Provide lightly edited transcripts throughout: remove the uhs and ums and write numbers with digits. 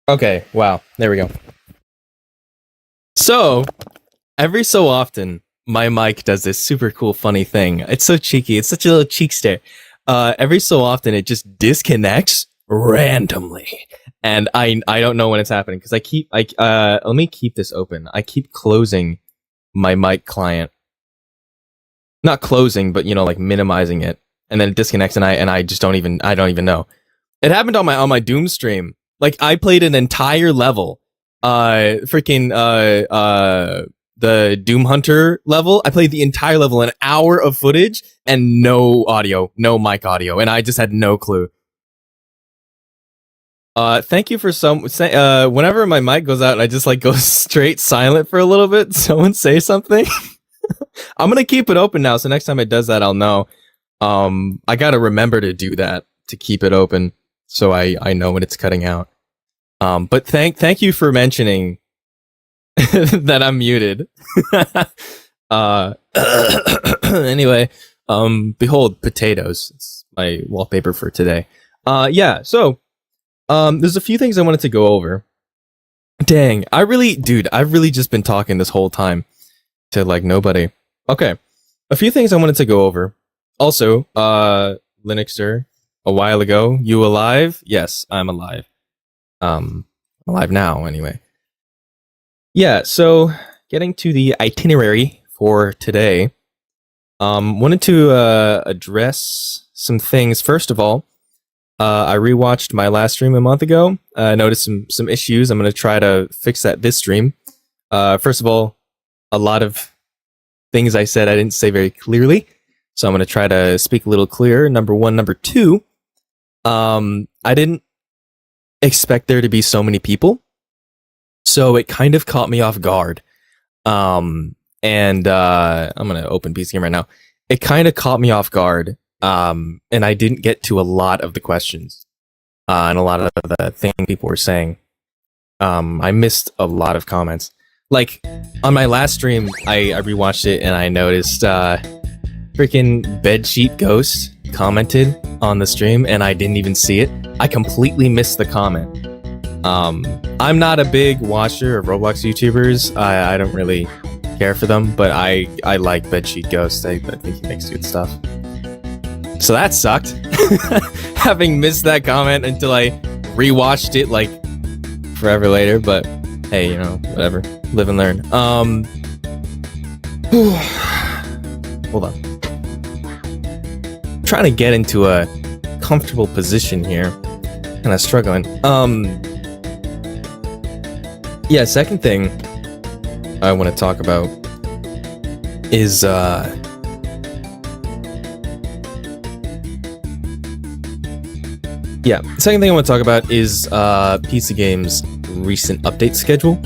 Okay, wow. There we go. So, every so often, my mic does this super cool, funny thing. It's so cheeky. It's such a little cheek stare. Every so often, it just disconnects randomly, and I don't know when it's happening because let me keep this open. I keep closing my mic client, not closing, but like minimizing it, and then it disconnects, and I just don't even know. It happened on my Doom stream. Like I played an entire level, freaking the Doom Hunter level. I played the entire level, an hour of footage, and no audio, no mic audio, and I just had no clue. Thank you for whenever my mic goes out and I just like go straight silent for a little bit, someone say something. I'm gonna keep it open now, so next time it does that, I'll know. I gotta remember to do that to keep it open, so I know when it's cutting out. But thank you for mentioning that I'm muted. uh, anyway, behold potatoes. It's my wallpaper for today. Yeah. So, there's a few things I wanted to go over. Dang, I've really just been talking this whole time to like nobody. Okay, a few things I wanted to go over. Also, Linuxer, a while ago, you alive? Yes, I'm alive. Alive now, anyway. Yeah, so getting to the itinerary for today, wanted to address some things. First of all, I rewatched my last stream a month ago. I noticed some issues. I'm going to try to fix that this stream. First of all, a lot of things I said I didn't say very clearly, so I'm going to try to speak a little clearer. Number one. Number two, I didn't expect there to be so many people, so it kind of caught me off guard. And I'm going to open PC Game right now. It kind of caught me off guard. And I didn't get to a lot of the questions, and a lot of the things people were saying. I missed a lot of comments. Like, on my last stream, I rewatched it and I noticed, freaking Bedsheet Ghost commented on the stream and I didn't even see it. I completely missed the comment. I'm not a big watcher of Roblox YouTubers. I don't really care for them, but I like Bedsheet Ghost. I think he makes good stuff. So that sucked. Having missed that comment until I rewatched it like forever later, but hey, whatever. Live and learn. Hold on. I'm trying to get into a comfortable position here. Kinda struggling. Yeah, second thing I want to talk about is yeah, second thing I want to talk about is PC Game's recent update schedule.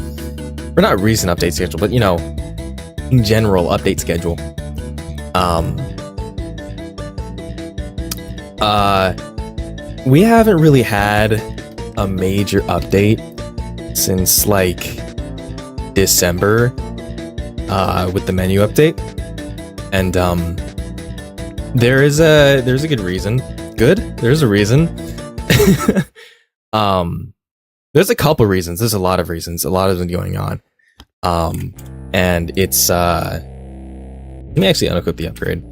Or not recent update schedule, but in general update schedule. We haven't really had a major update since like December with the menu update. And there's a good reason. There's a reason. There's a couple reasons. There's a lot of reasons. A lot of them going on. And it's let me actually unequip the upgrade.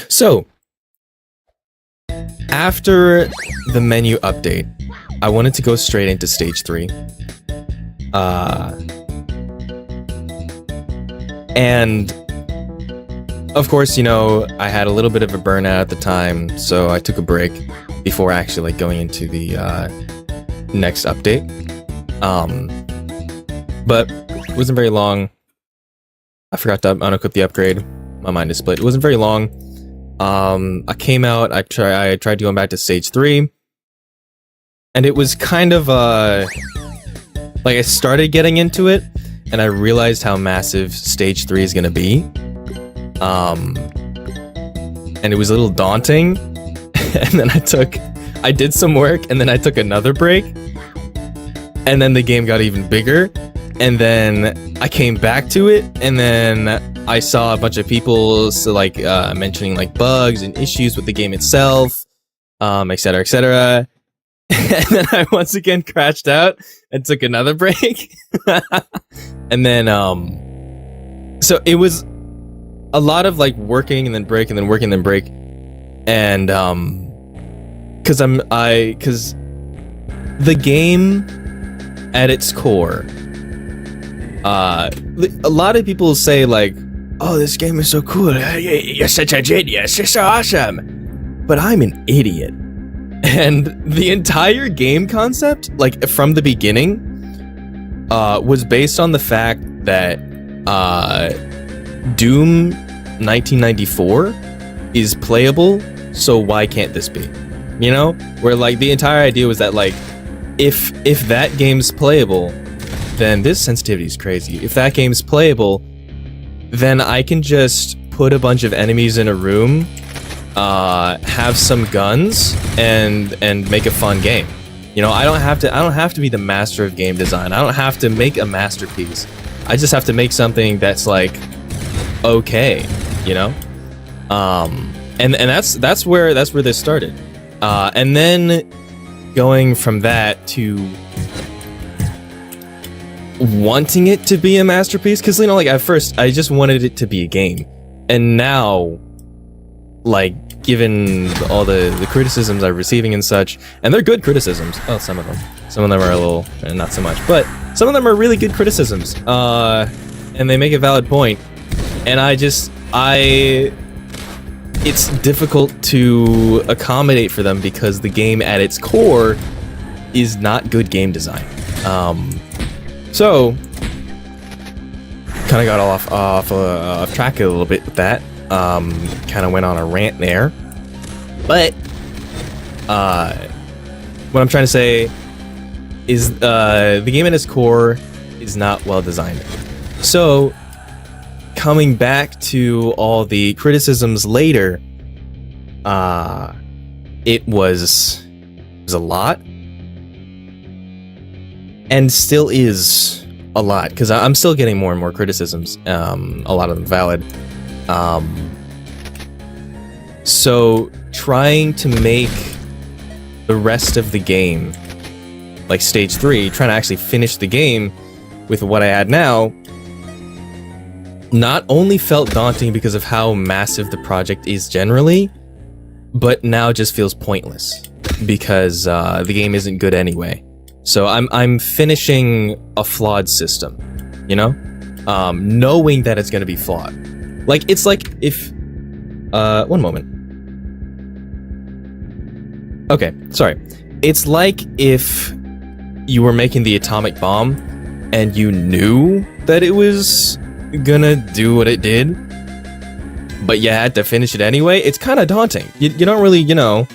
So after the menu update, I wanted to go straight into stage 3. And of course, I had a little bit of a burnout at the time, so I took a break before actually going into the next update. But it wasn't very long. I forgot to unequip the upgrade. My mind is split. It wasn't very long. I came out. I tried going back to stage 3, and it was kind of like I started getting into it, and I realized how massive stage 3 is gonna be. And it was a little daunting. And then I did some work, and then I took another break, and then the game got even bigger, and then I came back to it, and then I saw a bunch of people mentioning like bugs and issues with the game itself, etc., etc. And then I once again crashed out and took another break. And then, so it was a lot of like working and then break and then working and then break. And, cause the game at its core, a lot of people say like, oh, this game is so cool. You're such a genius. You're so awesome. But I'm an idiot. And the entire game concept, like from the beginning, was based on the fact that Doom 1994 is playable, so why can't this be? You know? Where like the entire idea was that like if that game's playable, then this sensitivity is crazy. If that game's playable, then I can just put a bunch of enemies in a room, have some guns, and make a fun game. You know, I don't have to be the master of game design. I don't have to make a masterpiece. I just have to make something that's like okay, you know? And that's where this started. And then going from that to wanting it to be a masterpiece, because you know, like at first I just wanted it to be a game, and now, like, given all the criticisms I'm receiving and such, and they're good criticisms. Well, some of them are a little not so much, but some of them are really good criticisms, and they make a valid point, and it's difficult to accommodate for them because the game at its core is not good game design. So, kind of got off track a little bit with that. Kind of went on a rant there. But, what I'm trying to say is the game at its core is not well designed. So, coming back to all the criticisms later, it was a lot. And still is a lot, because I'm still getting more and more criticisms, a lot of them valid. So trying to make the rest of the game, like stage 3, trying to actually finish the game with what I had now, not only felt daunting because of how massive the project is generally, but now just feels pointless, because the game isn't good anyway. So I'm finishing a flawed system, you know? Knowing that it's gonna be flawed. Like, it's like if... one moment. Okay, sorry. It's like if you were making the atomic bomb, and you knew that it was gonna do what it did, but you had to finish it anyway. It's kind of daunting. You don't really, you know...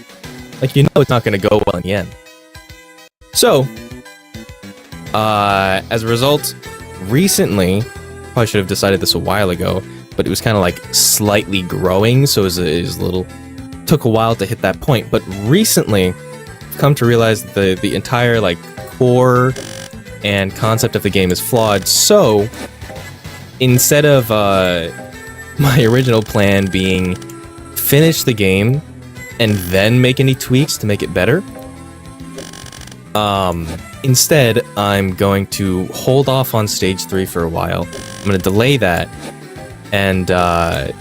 Like, you know it's not gonna go well in the end. So, as a result, recently, probably should have decided this a while ago, but it was kind of like slightly growing, so it was a little, took a while to hit that point. But recently, I've come to realize that the entire like core and concept of the game is flawed. So, instead of my original plan being finish the game and then make any tweaks to make it better, instead, I'm going to hold off on stage 3 for a while. I'm going to delay that and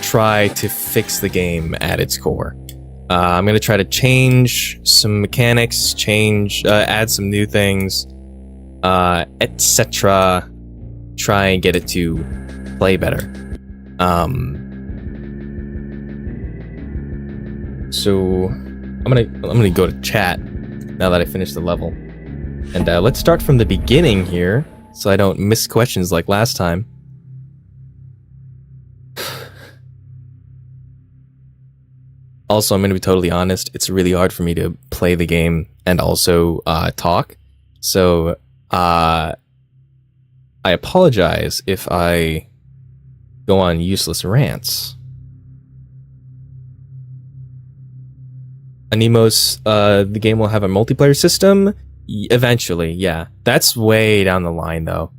try to fix the game at its core. I'm going to try to change some mechanics, add some new things, etc. Try and get it to play better. So I'm gonna go to chat now that I finished the level. And let's start from the beginning here, so I don't miss questions like last time. Also, I'm going to be totally honest, it's really hard for me to play the game and also talk. So, I apologize if I go on useless rants. Anemos, the game will have a multiplayer system? Eventually, yeah. That's way down the line, though.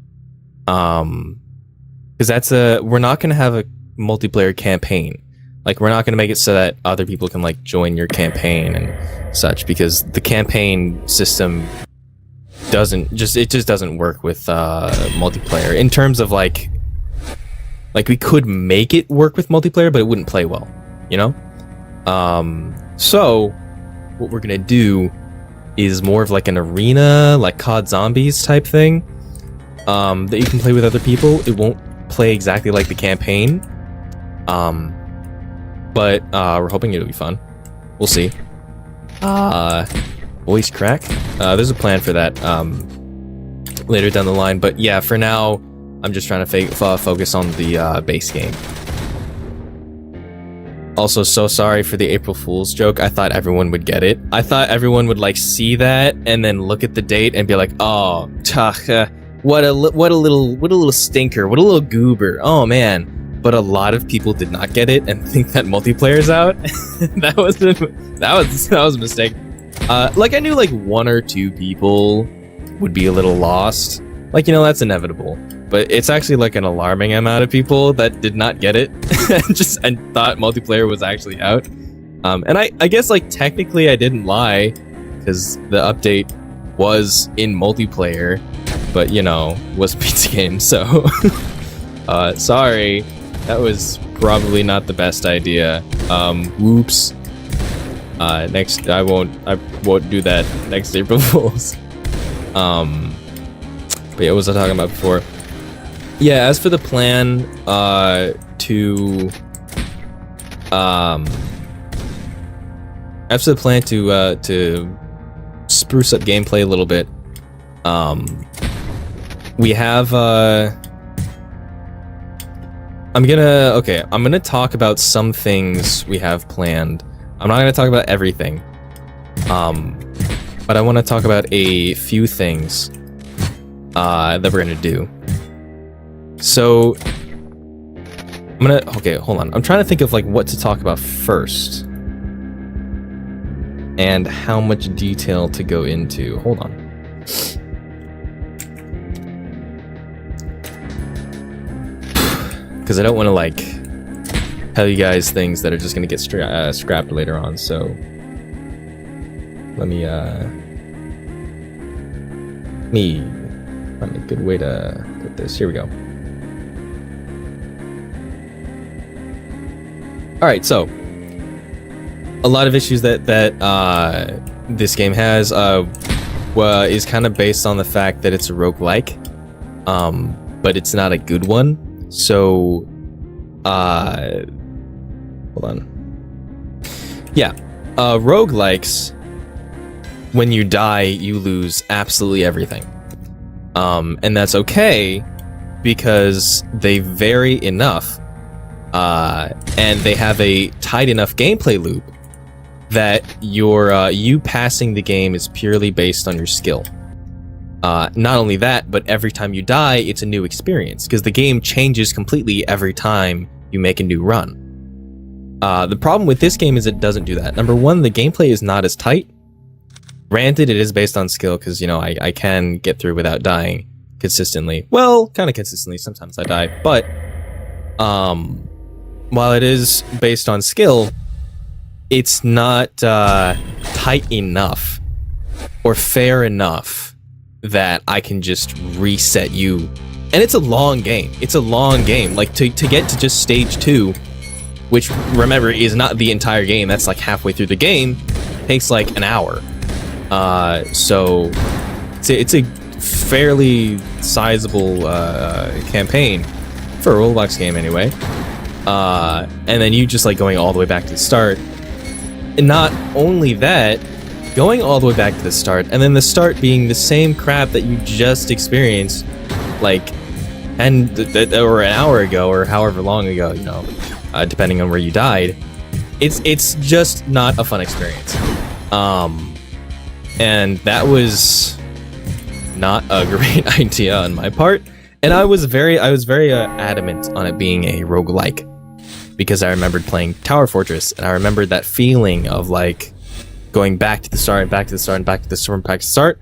Because we're not going to have a multiplayer campaign. Like, we're not going to make it so that other people can, like, join your campaign and such, because the campaign system it just doesn't work with multiplayer. In terms of, like, we could make it work with multiplayer, but it wouldn't play well, you know? So, what we're going to do is more of, like, an arena, like COD Zombies type thing, that you can play with other people. It won't play exactly like the campaign, but we're hoping it'll be fun. We'll see. Voice crack. There's a plan for that later down the line, but yeah, for now, I'm just trying to focus on the base game. Also, so sorry for the April Fool's joke. I thought everyone would get it. I thought everyone would like see that and then look at the date and be like, "Oh, what a little stinker, what a little goober." Oh man. But a lot of people did not get it and think that multiplayer's out. that was a mistake. Like, I knew like 1 or 2 people would be a little lost. Like, you know, that's inevitable. But it's actually like an alarming amount of people that did not get it and thought multiplayer was actually out. And I guess like technically I didn't lie, because the update was in multiplayer, but you know, was a pizza game, so sorry. That was probably not the best idea. Whoops. Next, I won't do that next April Fools. But yeah, what was I talking about before? Yeah, as for the plan, to spruce up gameplay a little bit, we have, I'm gonna talk about some things we have planned. I'm not gonna talk about everything. But I want to talk about a few things that we're gonna do. So hold on. I'm trying to think of like what to talk about first. And how much detail to go into. Hold on. Because I don't want to like tell you guys things that are just gonna get scrapped later on. So let me find a good way to put this. Here we go. All right, so a lot of issues that this game has is kind of based on the fact that it's a roguelike, but it's not a good one. So, hold on. Yeah, roguelikes, when you die, you lose absolutely everything. And that's okay, because they vary enough, and they have a tight enough gameplay loop that you passing the game is purely based on your skill. Not only that, but every time you die, it's a new experience, because the game changes completely every time you make a new run. The problem with this game is it doesn't do that. Number one, the gameplay is not as tight. Granted, it is based on skill, because, you know, I can get through without dying consistently. Well, kind of consistently. Sometimes I die. But, while it is based on skill, it's not tight enough or fair enough that I can just reset you. And it's a long game. It's a long game. Like, to get to just stage 2, which, remember, is not the entire game. That's like halfway through the game. Takes like an hour. So it's a fairly sizable campaign for a Roblox game anyway. And then you just like going all the way back to the start. And not only that, going all the way back to the start, and then the start being the same crap that you just experienced, like, or an hour ago, or however long ago, you know, depending on where you died. It's just not a fun experience. And that was not a great idea on my part. And I was very adamant on it being a roguelike, because I remembered playing Tower Fortress, and I remembered that feeling of like going back to the start, and back to the start, and back to the start, and back to the start,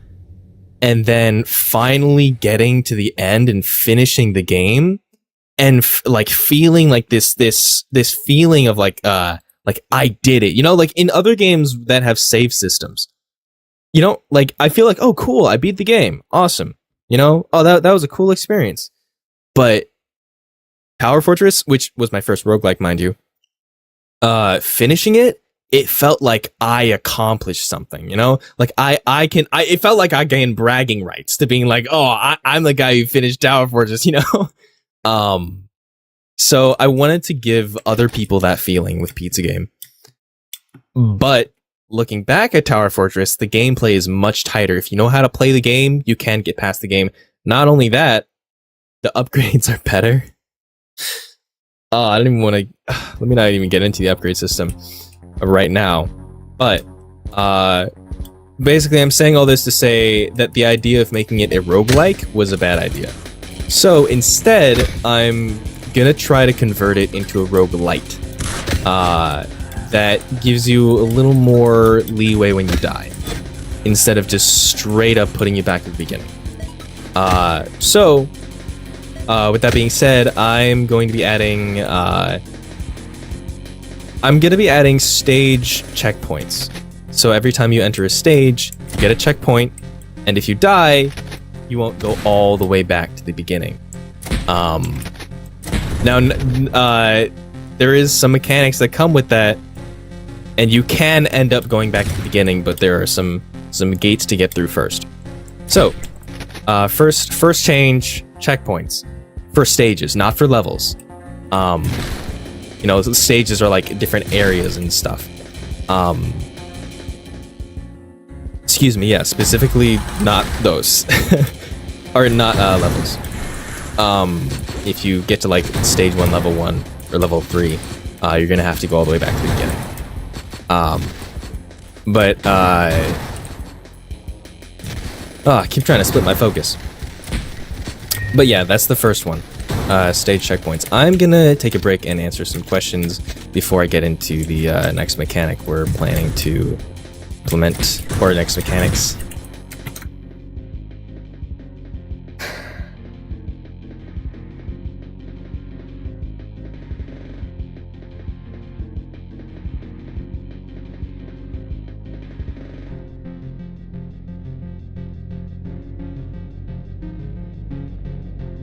and then finally getting to the end and finishing the game and like feeling like this feeling of like I did it, you know, like in other games that have save systems, you know, like I feel like, oh cool, I beat the game, awesome, you know, oh that was a cool experience. But Tower Fortress, which was my first roguelike, mind you, finishing it felt like I accomplished something, you know, like it felt like I gained bragging rights to being like, oh, I'm the guy who finished Tower Fortress, you know. So I wanted to give other people that feeling with Pizza Game. But looking back at Tower Fortress, the gameplay is much tighter. If you know how to play the game, you can get past the game. Not only that, the upgrades are better. I don't even want to... Let me not even get into the upgrade system right now. But basically, I'm saying all this to say that the idea of making it a roguelike was a bad idea. So instead, I'm gonna try to convert it into a roguelite that gives you a little more leeway when you die, instead of just straight up putting you back at the beginning. With that being said, I'm going to be adding stage checkpoints. So every time you enter a stage, you get a checkpoint, and if you die, you won't go all the way back to the beginning. Now, there is some mechanics that come with that, and you can end up going back to the beginning, but there are some gates to get through first. So, first change, checkpoints. For stages, not for levels. You know, stages are like different areas and stuff. Excuse me, yeah, specifically not those. Or not levels. If you get to like stage 1, level 1, or level 3, you're gonna have to go all the way back to the beginning. I keep trying to split my focus. But yeah, that's the first one. Stage checkpoints. I'm gonna take a break and answer some questions before I get into the next mechanic we're planning to implement, or next mechanics.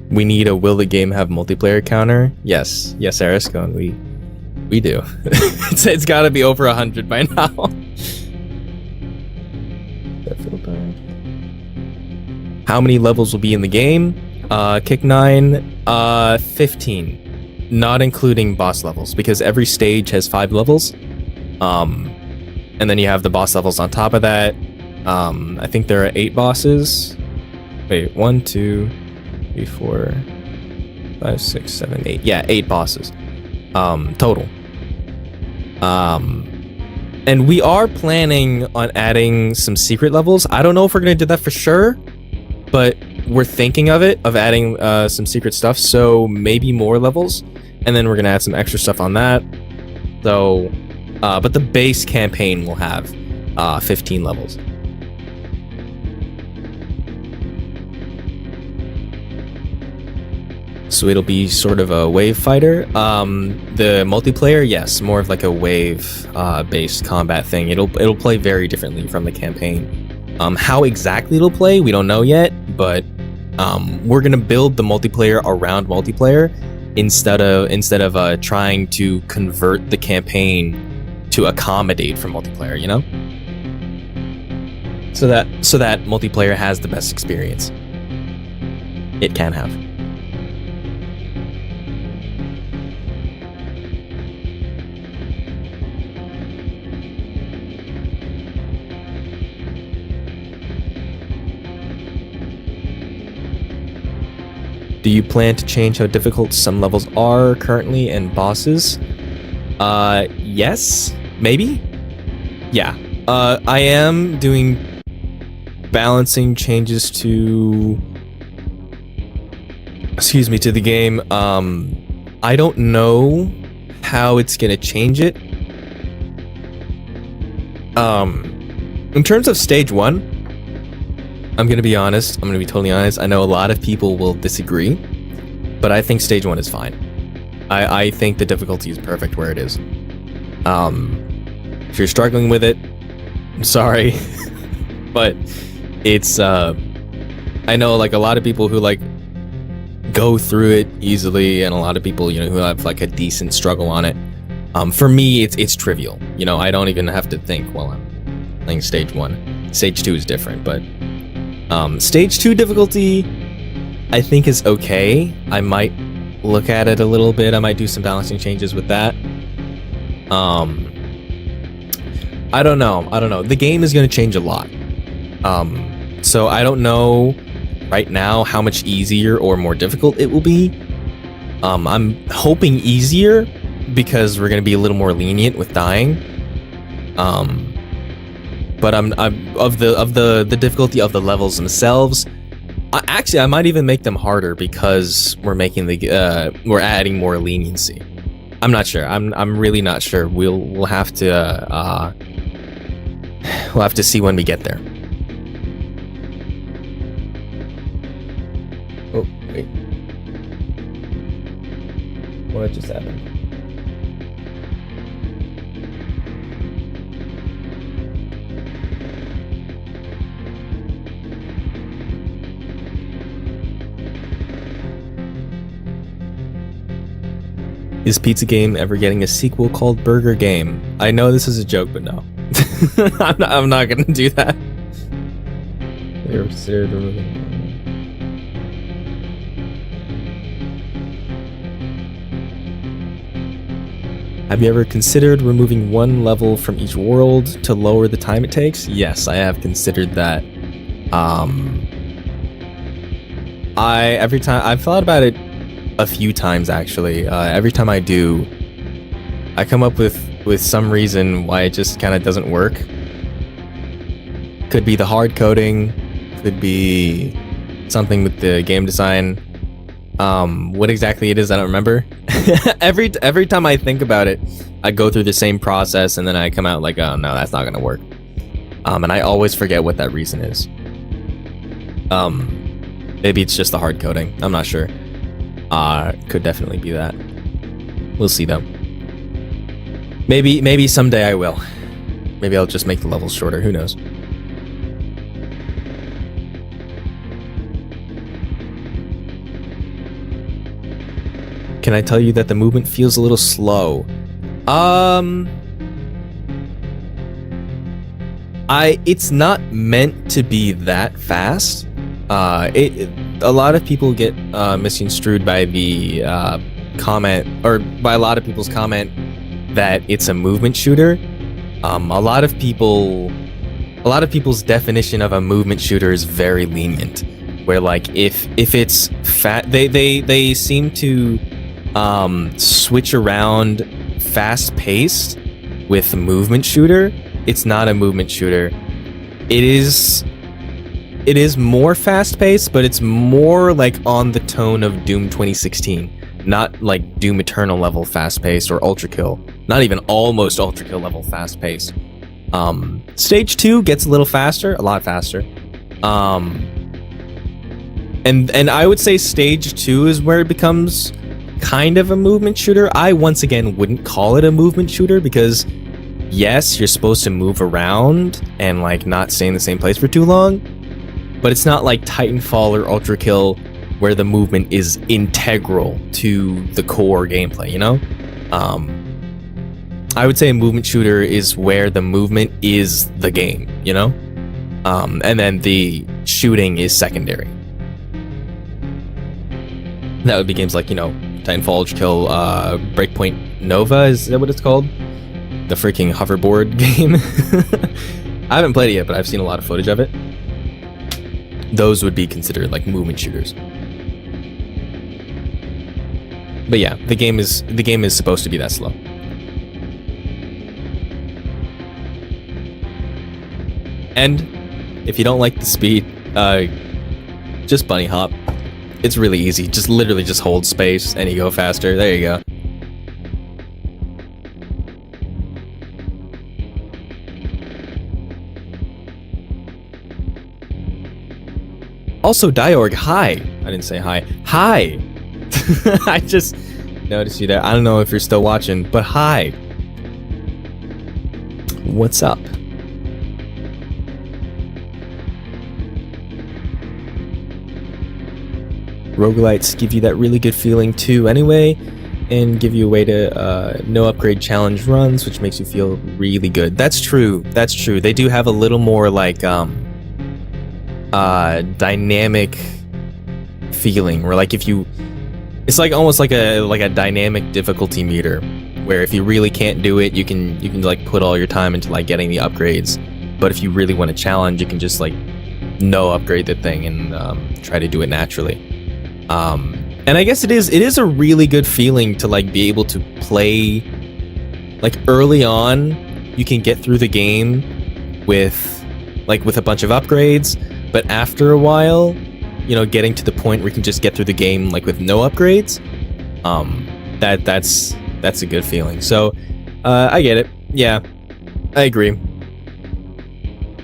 We need a will the game have multiplayer counter? Yes, Ariscone, we do. it's got to be over 100 by now. How many levels will be in the game? Kick 9, 15, not including boss levels, because every stage has 5 levels. And then you have the boss levels on top of that. I think there are 8 bosses. Wait, 1, 2, 3, 4, 5, 6, 7, 8. Yeah, 8 bosses total. And we are planning on adding some secret levels. I don't know if we're gonna do that for sure, but we're thinking of adding some secret stuff. So maybe more levels, and then we're gonna add some extra stuff on that. So, but the base campaign will have 15 levels. So it'll be sort of a wave fighter. The multiplayer, yes, more of like a wave based combat thing. It'll play very differently from the campaign. How exactly it'll play, we don't know yet, but we're gonna build the multiplayer around multiplayer instead of trying to convert the campaign to accommodate for multiplayer, you know? So that multiplayer has the best experience it can have. Do you plan to change how difficult some levels are currently and bosses? Yes, maybe? Yeah. I am doing balancing changes to the game. I don't know how it's gonna change it. In terms of stage 1, I'm gonna be honest. I'm gonna be totally honest. I know a lot of people will disagree, but I think stage 1 is fine. I think the difficulty is perfect where it is. If you're struggling with it, I'm sorry, but it's I know like a lot of people who like go through it easily, and a lot of people, you know, who have like a decent struggle on it. For me, it's trivial. You know, I don't even have to think while I'm playing stage 1. Stage 2 is different, but stage 2 difficulty I think is okay. I might look at it a little bit. I might do some balancing changes with that. I don't know. The game is going to change a lot. So I don't know right now how much easier or more difficult it will be. I'm hoping easier because we're going to be a little more lenient with dying. But I'm of the difficulty of the levels themselves. Actually, I might even make them harder because we're making we're adding more leniency. I'm not sure. I'm really not sure. We'll have to see when we get there. Oh wait, what just happened? Is Pizza Game ever getting a sequel called Burger Game? I know this is a joke, but no. I'm not gonna do that. Have you ever considered removing one level from each world to lower the time it takes? Yes, I have considered that. Every time I've thought about it a few times actually. Every time I do, I come up with some reason why it just kind of doesn't work. Could be the hard coding, could be something with the game design. What exactly it is, I don't remember. Every time I think about it, I go through the same process and then I come out like, oh no, that's not gonna work. And I always forget what that reason is. Maybe it's just the hard coding. I'm not sure. Could definitely be that. We'll see though. Maybe someday I will. Maybe I'll just make the levels shorter. Who knows? Can I tell you that the movement feels a little slow? It's not meant to be that fast. A lot of people get misconstrued by the comment, or by a lot of people's comment that it's a movement shooter. A lot of people's definition of a movement shooter is very lenient, where like if it's fat, they seem to switch around fast paced with movement shooter. It's not a movement shooter. It is more fast paced, but it's more like on the tone of Doom 2016, not like Doom Eternal level fast paced or Ultra Kill, not even almost Ultra Kill level fast paced. Stage 2 gets a little faster, a lot faster. And I would say stage 2 is where it becomes kind of a movement shooter. I once again wouldn't call it a movement shooter because yes, you're supposed to move around and like not stay in the same place for too long, but it's not like Titanfall or Ultra Kill where the movement is integral to the core gameplay, you know? I would say a movement shooter is where the movement is the game, you know? And then the shooting is secondary. That would be games like, you know, Titanfall, Ultra Kill, Breakpoint Nova, is that what it's called? The freaking hoverboard game. I haven't played it yet, but I've seen a lot of footage of it. Those would be considered like movement shooters. But yeah, the game is supposed to be that slow. And if you don't like the speed, just bunny hop. It's really easy. Just literally just hold space and you go faster. There you go. Also, Diorg, hi. I didn't say hi. Hi. I just noticed you there. I don't know if you're still watching, but hi. What's up? Roguelites give you that really good feeling too anyway, and give you a way to no upgrade challenge runs, which makes you feel really good. That's true. That's true. They do have a little more like dynamic feeling, where like if you, it's like almost like a dynamic difficulty meter, where if you really can't do it, you can like put all your time into like getting the upgrades. But if you really want to challenge, you can just like no upgrade the thing and try to do it naturally. And I guess it is a really good feeling to like be able to play like early on. You can get through the game with a bunch of upgrades, but after a while, you know, getting to the point where you can just get through the game like with no upgrades, that's a good feeling. So I get it. Yeah, I agree.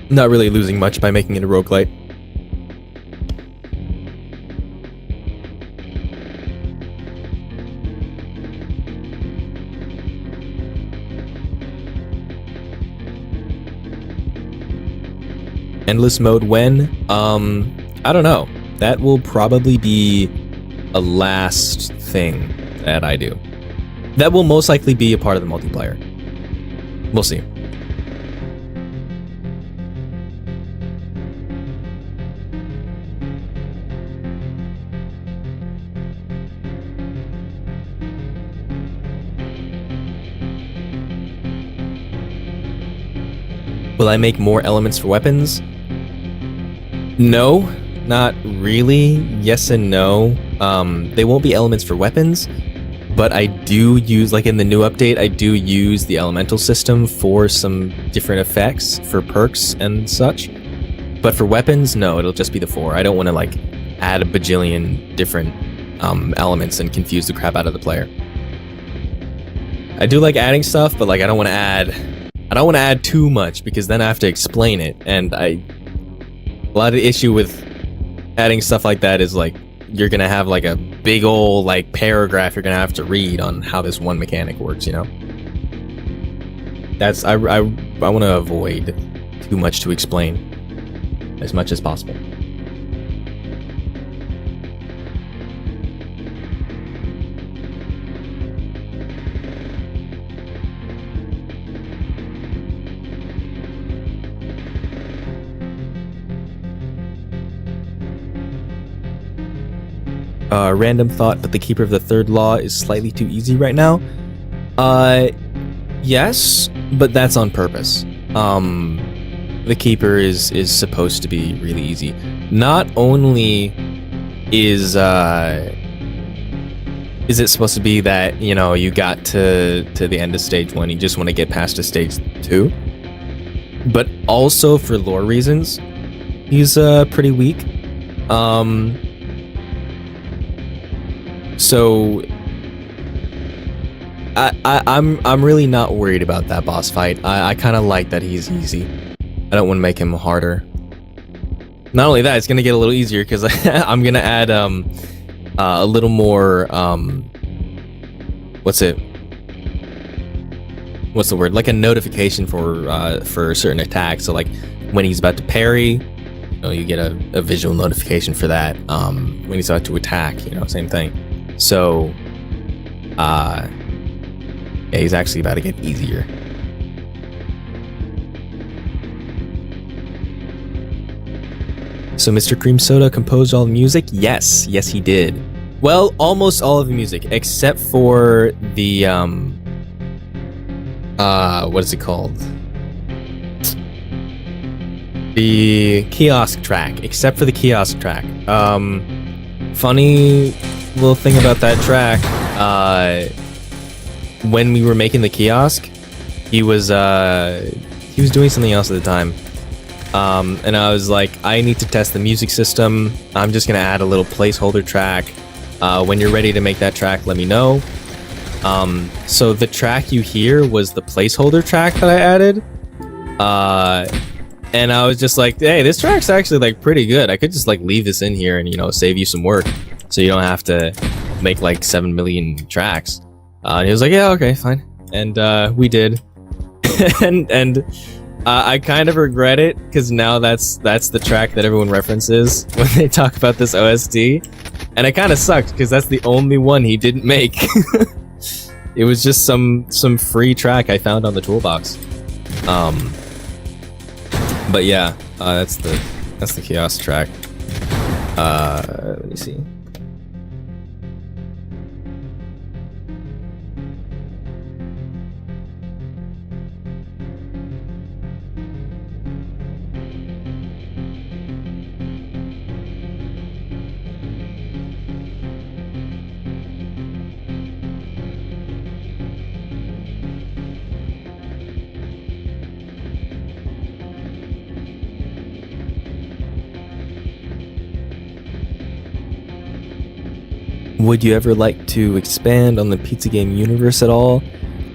Not really losing much by making it a roguelite. Endless mode when? I don't know. That will probably be a last thing that I do. That will most likely be a part of the multiplayer. We'll see. Will I make more elements for weapons? No, not really. Yes and no. They won't be elements for weapons, but I do use, like in the new update, I do use the elemental system for some different effects, for perks and such. But for weapons, no, it'll just be the 4. I don't want to like add a bajillion different elements and confuse the crap out of the player. I do like adding stuff, but like I don't want to add too much, because then I have to explain it, and a lot of the issue with adding stuff like that is like you're gonna have like a big old like paragraph you're gonna have to read on how this one mechanic works, you know? That's I want to avoid too much to explain as much as possible. Random thought, but the Keeper of the Third Law is slightly too easy right now. Yes, but that's on purpose. The Keeper is supposed to be really easy. Not only is it supposed to be that, you know, you got to the end of stage 1, you just want to get past to stage 2, but also for lore reasons, he's pretty weak. So I'm really not worried about that boss fight. I kind of like that he's easy. I don't want to make him harder. Not only that, it's gonna get a little easier because I'm gonna add a little more what's the word? Like a notification for certain attacks. So like when he's about to parry, you know, you get a visual notification for that. When he's about to attack, you know, same thing. So, yeah, he's actually about to get easier. So Mr. Cream Soda composed all the music? Yes, he did. Well, almost all of the music, except for the, what is it called? The kiosk track, except for the kiosk track. Funny little thing about that track, when we were making the kiosk, he was doing something else at the time, and I was like, I need to test the music system. I'm just gonna add a little placeholder track. When you're ready to make that track, let me know. So the track you hear was the placeholder track that I added, and I was just like, hey, this track's actually like pretty good. I could just like leave this in here and, you know, save you some work. So you don't have to make like 7 million tracks. And he was like, yeah, okay, fine. And we did. and I kind of regret it, because now that's the track that everyone references when they talk about this OST. And it kind of sucked, because that's the only one he didn't make. It was just some free track I found on the toolbox. But yeah, that's the Chaos track. Let me see. Would you ever like to expand on the pizza game universe at all?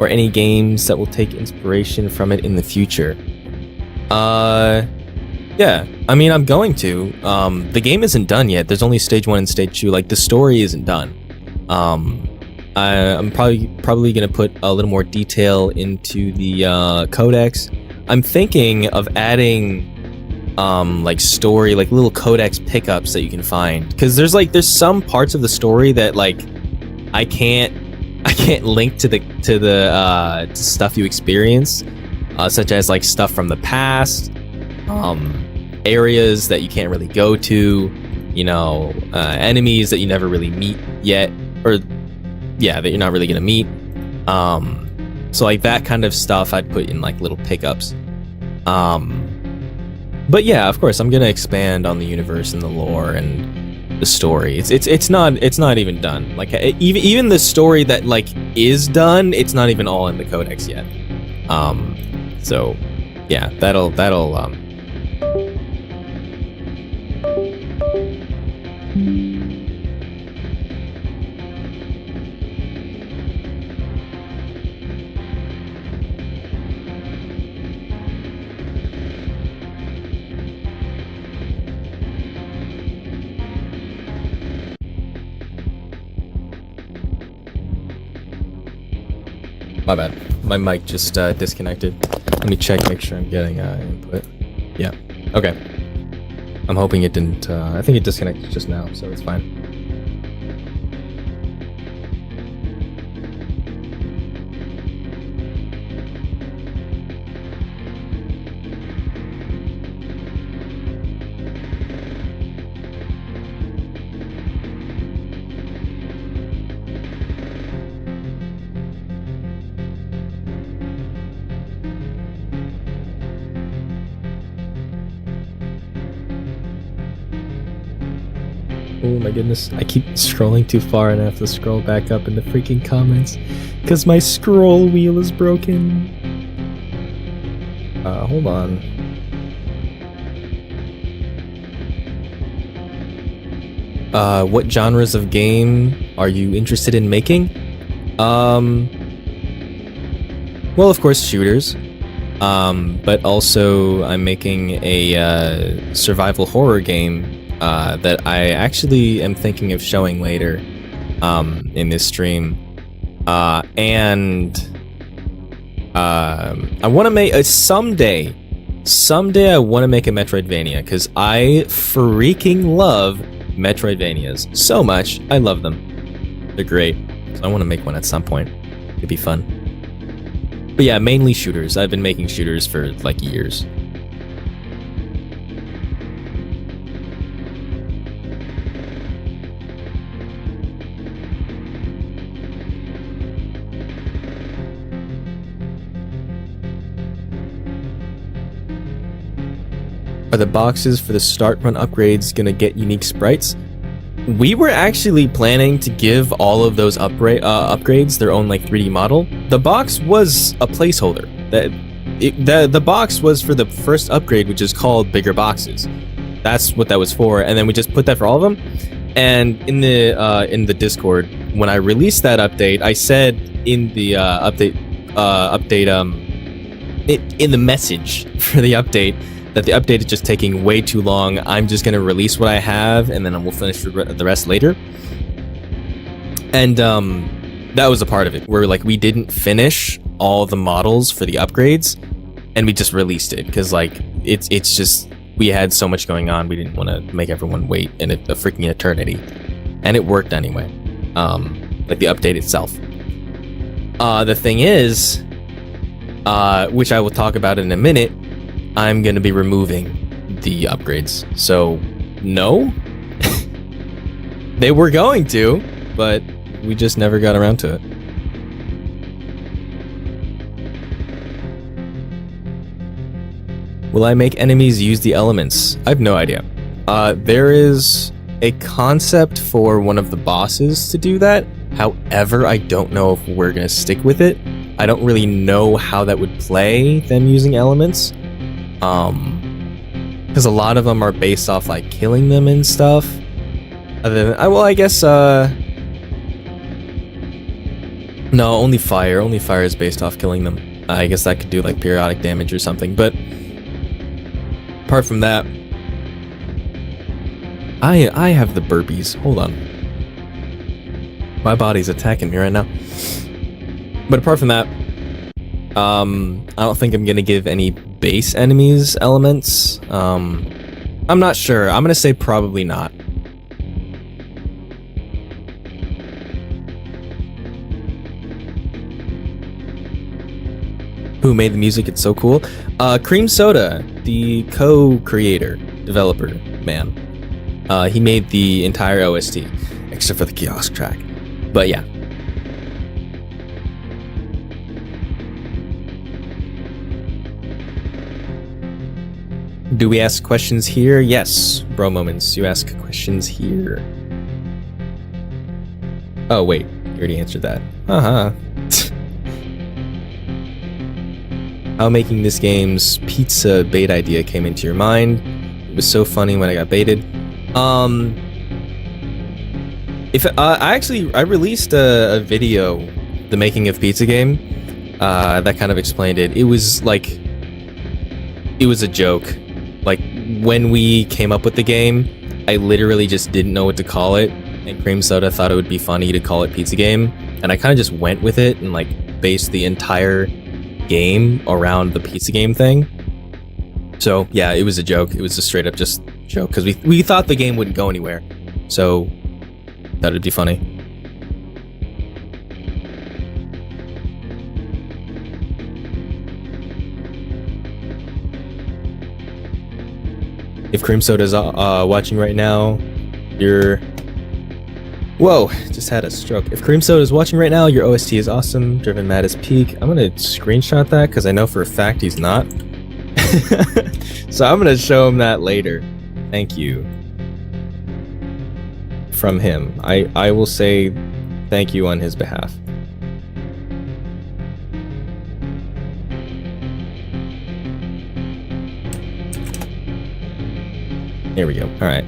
Or any games that will take inspiration from it in the future? Yeah, I mean, I'm going to. The game isn't done yet. There's only stage 1 and stage 2. Like, the story isn't done. I'm probably gonna put a little more detail into the codex. I'm thinking of adding like story, like little codex pickups that you can find, because there's some parts of the story that like I can't link to the stuff you experience, such as like stuff from the past, areas that you can't really go to, you know, enemies that you never really meet yet, or yeah, that you're not really gonna meet. So like that kind of stuff I'd put in like little pickups. But yeah, of course, I'm gonna expand on the universe and the lore and the story. It's not even done. Like even the story that like is done, it's not even all in the codex yet. So yeah, that'll my bad. My mic just disconnected. Let me check, make sure I'm getting input. Yeah. Okay. I'm hoping it didn't. I think it disconnected just now, so it's fine. Oh my goodness, I keep scrolling too far and I have to scroll back up in the freaking comments because my scroll wheel is broken. Hold on. What genres of game are you interested in making? Well, of course, shooters. But also I'm making a survival horror game that I actually am thinking of showing later in this stream. And I want to make a someday I want to make a Metroidvania, because I freaking love Metroidvanias so much. I love them. They're great. So I want to make one at some point. It'd be fun. But yeah, mainly shooters. I've been making shooters for like years. Are the boxes for the start run upgrades gonna get unique sprites? We were actually planning to give all of those upgrades their own like 3D model. The box was a placeholder. The box was for the first upgrade, which is called bigger boxes. That's what that was for, and then we just put that for all of them. And in the Discord, when I released that update, I said in the in the message for the update, that the update is just taking way too long. I'm just going to release what I have, and then we'll finish the rest later. And that was a part of it, where like we didn't finish all the models for the upgrades, and we just released it because like it's just we had so much going on, we didn't want to make everyone wait in a freaking eternity, and it worked anyway. Like the update itself. The thing is, which I will talk about in a minute, I'm gonna be removing the upgrades. So no, they were going to, but we just never got around to it. Will I make enemies use the elements? I have no idea. There is a concept for one of the bosses to do that. However, I don't know if we're gonna stick with it. I don't really know how that would play, them using elements. Because a lot of them are based off like killing them and stuff. Other than, well, I guess, no, only fire. Only fire is based off killing them. I guess that could do like periodic damage or something, but apart from that, I have the burpees. Hold on. My body's attacking me right now. But apart from that, I don't think I'm gonna give any base enemies elements. I'm not sure. I'm gonna say probably not. Who made the music? It's so cool. Cream Soda, the co-creator, developer, man. He made the entire OST, except for the kiosk track. But yeah. Do we ask questions here? Yes, bro moments. You ask questions here. Oh wait, you already answered that. How making this game's pizza bait idea came into your mind. It was so funny when I got baited. I released a video, the making of pizza game, that kind of explained it. It was like, it was a joke. Like when we came up with the game, I literally just didn't know what to call it, and Cream Soda thought it would be funny to call it Pizza Game, and I kind of just went with it and like based the entire game around the Pizza Game thing. So yeah, it was a joke. It was a straight up just joke because we thought the game wouldn't go anywhere, so thought it'd be funny. If Cream Soda's watching right now, you're... Whoa, just had a stroke. If Cream Soda's watching right now, your OST is awesome. Driven Mad is peak. I'm gonna screenshot that because I know for a fact he's not. So I'm gonna show him that later. Thank you. From him. I will say thank you on his behalf. Here we go. All right.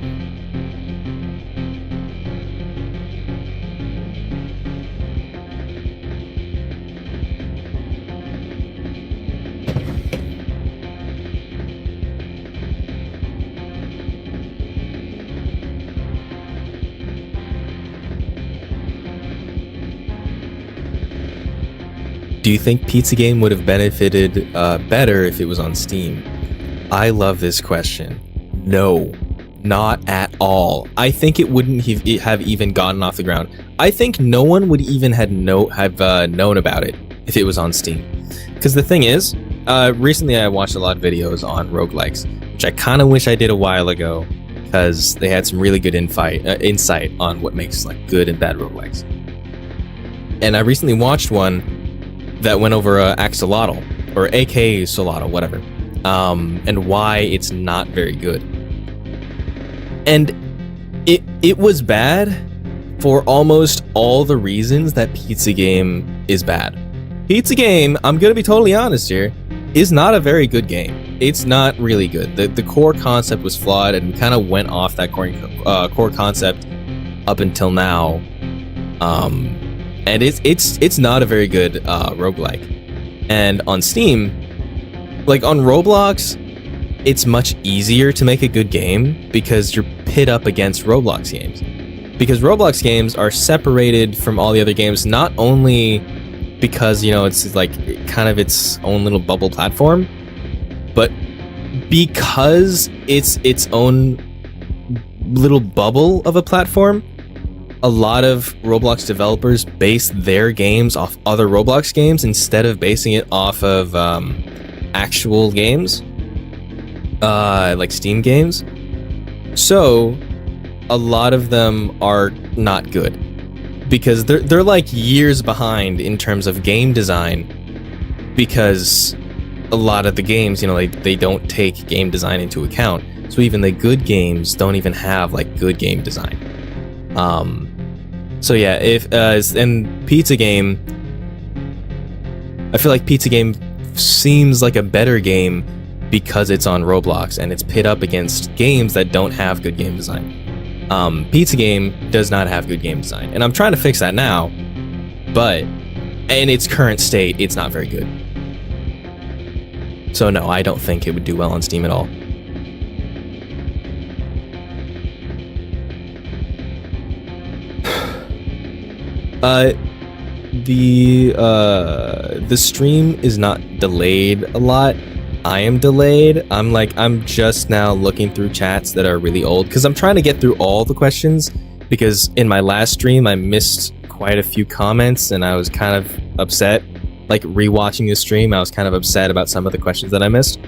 Do you think Pizza Game would have benefited better if it was on Steam? I love this question. No, not at all. I think it wouldn't have even gotten off the ground. I think no one would even have known about it if it was on Steam. Because the thing is, recently I watched a lot of videos on roguelikes, which I kind of wish I did a while ago, because they had some really good insight on what makes like good and bad roguelikes. And I recently watched one that went over Axolotl, or aka Solotl, whatever, and why it's not very good. And it was bad for almost all the reasons that Pizza Game is bad. Pizza Game, I'm gonna be totally honest here, is not a very good game. It's not really good. The core concept was flawed, and we kind of went off that core concept up until now. And it's not a very good roguelike. And on Steam, like on Roblox, it's much easier to make a good game because you're pit up against Roblox games. because Roblox games are separated from all the other games, not only because, you know, it's like kind of its own little bubble platform, but because it's its own little bubble of a platform. A lot of Roblox developers base their games off other Roblox games instead of basing it off of actual games, like Steam games. So a lot of them are not good because they're like years behind in terms of game design, because a lot of the games, you know, they don't take game design into account. So even the good games don't even have like good game design. So yeah, if and Pizza Game, I feel like Pizza Game seems like a better game because it's on Roblox and it's pit up against games that don't have good game design. Pizza Game does not have good game design, and I'm trying to fix that now, but in its current state, it's not very good. So no, I don't think it would do well on Steam at all. The stream is not delayed a lot. I am delayed. I'm just now looking through chats that are really old because I'm trying to get through all the questions, because in my last stream I missed quite a few comments and I was kind of upset. Like rewatching the stream, I was kind of upset about some of the questions that I missed.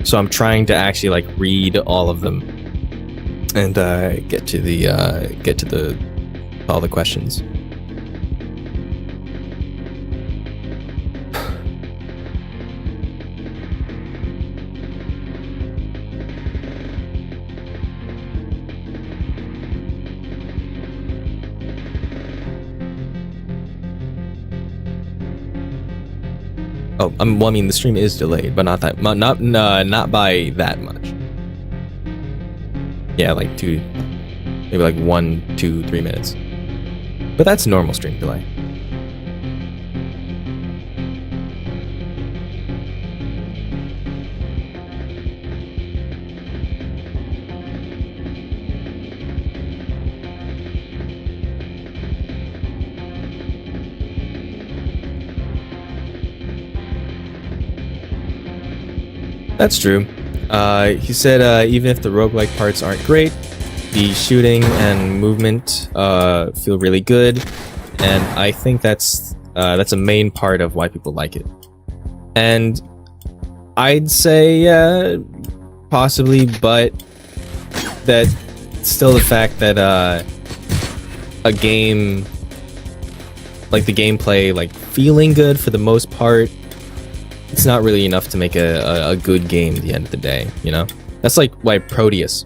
So I'm trying to actually like read all of them and get to all the questions. Oh, I mean, the stream is delayed, but not by that much. Yeah, like maybe like 1, 2, 3 minutes. But that's normal stream delay. That's true. He said even if the roguelike parts aren't great, the shooting and movement feel really good, and I think that's a main part of why people like it. And I'd say possibly, but that still the fact that a game, like the gameplay, like feeling good for the most part, it's not really enough to make a good game at the end of the day, you know? That's like why Proteus,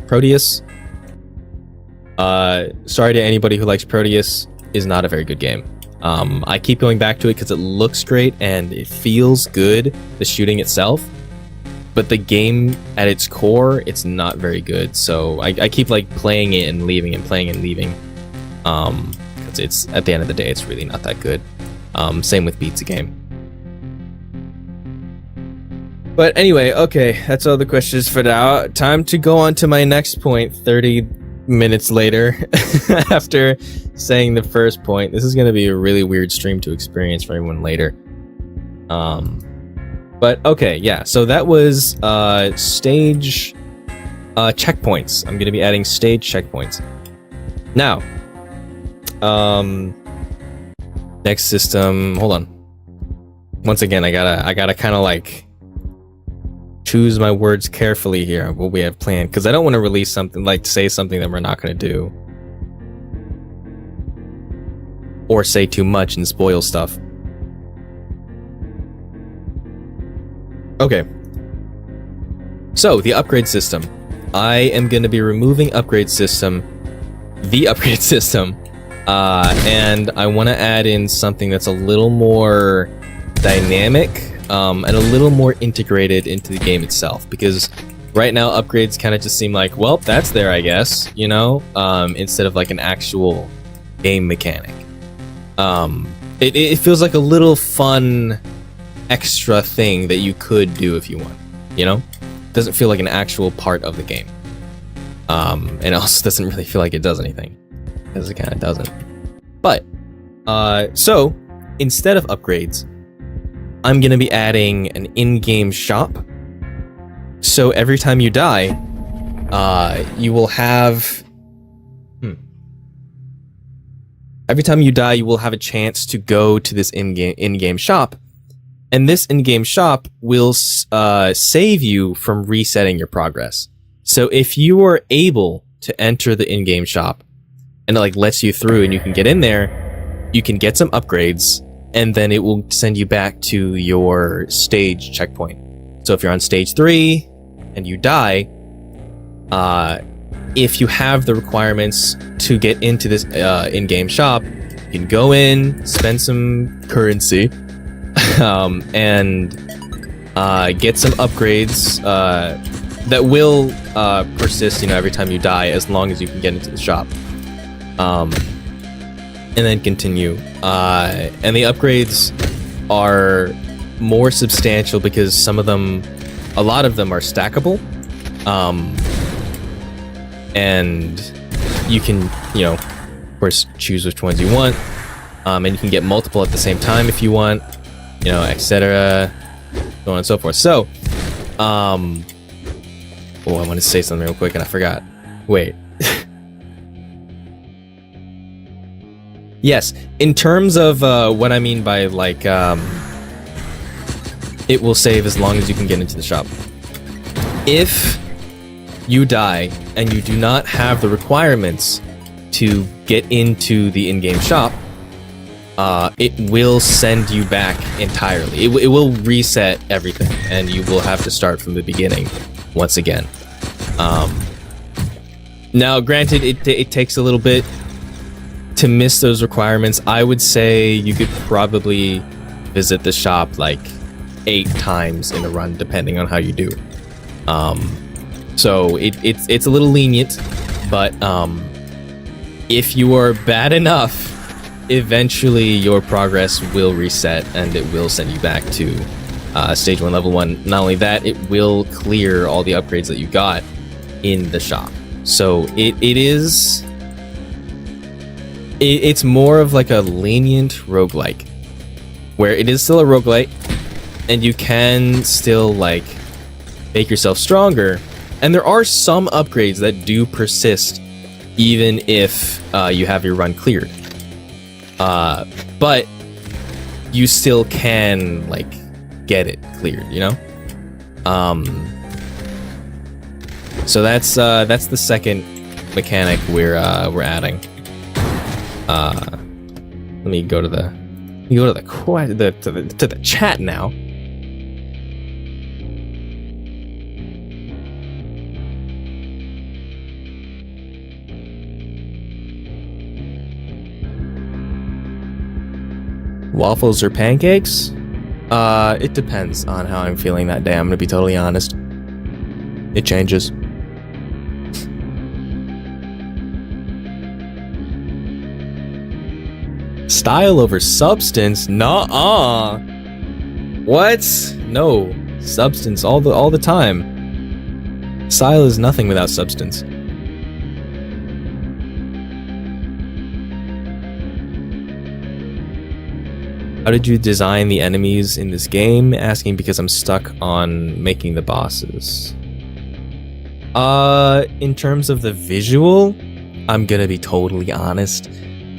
sorry to anybody who likes Proteus, is not a very good game. I keep going back to it because it looks great and it feels good, the shooting itself, but the game at its core, it's not very good. So I keep like playing it and leaving and playing and leaving, because it's, at the end of the day, it's really not that good. Same with Pizza Game. But anyway, okay, that's all the questions for now. Time to go on to my next point 30 minutes later after saying the first point. This is going to be a really weird stream to experience for everyone later. But okay, yeah, so that was stage checkpoints. I'm going to be adding stage checkpoints. Now, next system, hold on. Once again, I gotta kind of like choose my words carefully here, what we have planned, because I don't want to release something, like say something that we're not going to do, or say too much and spoil stuff. Okay, so the upgrade system. I am going to be removing the upgrade system, and I want to add in something that's a little more dynamic, and a little more integrated into the game itself, because right now upgrades kind of just seem like, well, that's there, I guess, you know, instead of like an actual game mechanic. It feels like a little fun extra thing that you could do if you want, you know? It doesn't feel like an actual part of the game. And it also doesn't really feel like it does anything. because it kind of doesn't. But so instead of upgrades, I'm gonna be adding an in-game shop. So every time you die, you will have. Every time you die, you will have a chance to go to this in-game shop, and this in-game shop will save you from resetting your progress. So if you are able to enter the in-game shop, and it like lets you through, and you can get in there, you can get some upgrades, and then it will send you back to your stage checkpoint. So if you're on stage 3 and you die, if you have the requirements to get into this in-game shop, you can go in, spend some currency, and get some upgrades that will persist, every time you die, as long as you can get into the shop. And then continue. And the upgrades are more substantial because a lot of them are stackable. And you can, of course, choose which ones you want. And you can get multiple at the same time if you want, etc. So on and so forth. So, I want to say something real quick and I forgot. Wait. Yes, in terms of what I mean by it will save as long as you can get into the shop. If you die and you do not have the requirements to get into the in-game shop, it will send you back entirely. It will reset everything, and you will have to start from the beginning once again. Now, granted, it takes a little bit to miss those requirements. I would say you could probably visit the shop 8 times in a run, depending on how you do. So it's a little lenient, but if you are bad enough, eventually your progress will reset and it will send you back to stage 1, level 1. Not only that, it will clear all the upgrades that you got in the shop. So it's more of a lenient roguelike, where it is still a roguelite and you can still make yourself stronger. And there are some upgrades that do persist even if you have your run cleared. But you still can get it cleared, So that's the second mechanic we're adding. Let me go to the chat now. Waffles or pancakes? It depends on how I'm feeling that day. I'm gonna be totally honest. It changes. Style over substance? Nuh-uh. What? No. Substance all the time. Style is nothing without substance. How did you design the enemies in this game? Asking because I'm stuck on making the bosses. In terms of the visual, I'm gonna be totally honest.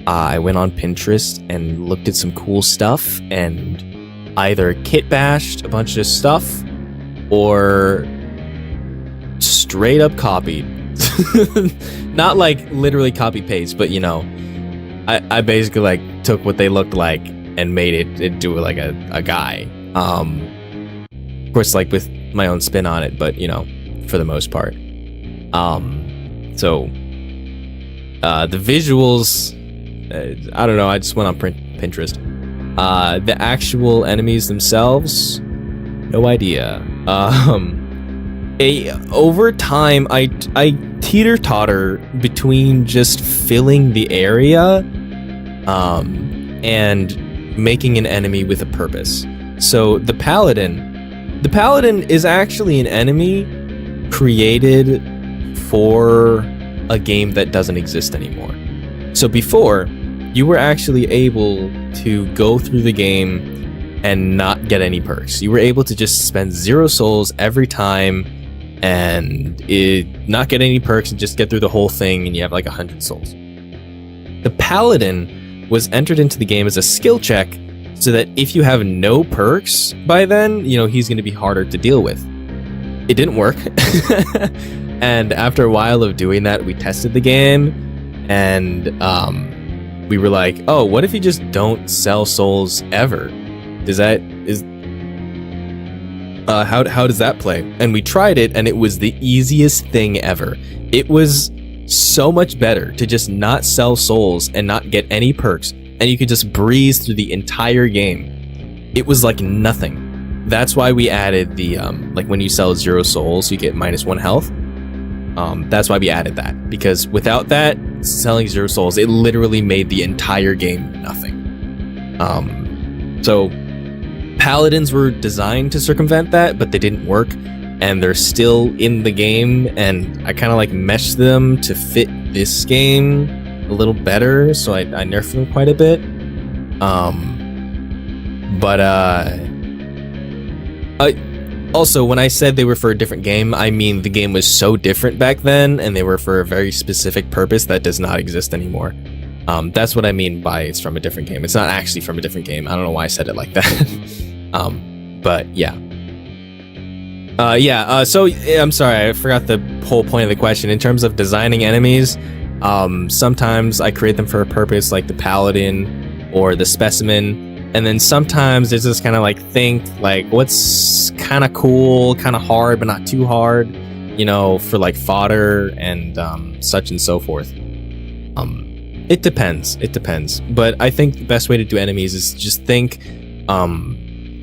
I went on Pinterest and looked at some cool stuff and either kit bashed a bunch of stuff or straight up copied. Not literally copy paste, but I basically took what they looked like and made it into a guy. Of course, with my own spin on it, but for the most part. So the visuals, I don't know, I just went on Pinterest. The actual enemies themselves, no idea. Over time, I teeter-totter between just filling the area and making an enemy with a purpose. So the Paladin is actually an enemy created for a game that doesn't exist anymore. So before, you were actually able to go through the game and not get any perks. You were able to just spend 0 souls every time and not get any perks and just get through the whole thing, and you have like 100 souls. The Paladin was entered into the game as a skill check so that if you have no perks by then, he's going to be harder to deal with. It didn't work. And after a while of doing that, we tested the game, and we were like, oh, what if you just don't sell souls ever? How does that play? And we tried it, and it was the easiest thing ever. It was so much better to just not sell souls and not get any perks, and you could just breeze through the entire game. It was like nothing. That's why we added the like when you sell 0 souls, you get -1 health. That's why we added that, because without that, selling 0 souls, it literally made the entire game nothing. So Paladins were designed to circumvent that, but they didn't work, and they're still in the game, and I kind of like meshed them to fit this game a little better, so I nerfed them quite a bit. Also, when I said they were for a different game, I mean the game was so different back then, and they were for a very specific purpose that does not exist anymore. That's what I mean by it's from a different game. It's not actually from a different game. I don't know why I said it like that. But yeah. So I'm sorry, I forgot the whole point of the question. In terms of designing enemies, sometimes I create them for a purpose, like the Paladin or the Specimen. And then sometimes there's this kind of like think like what's kind of cool, kind of hard, but not too hard, for like fodder and such and so forth. It depends. But I think the best way to do enemies is just think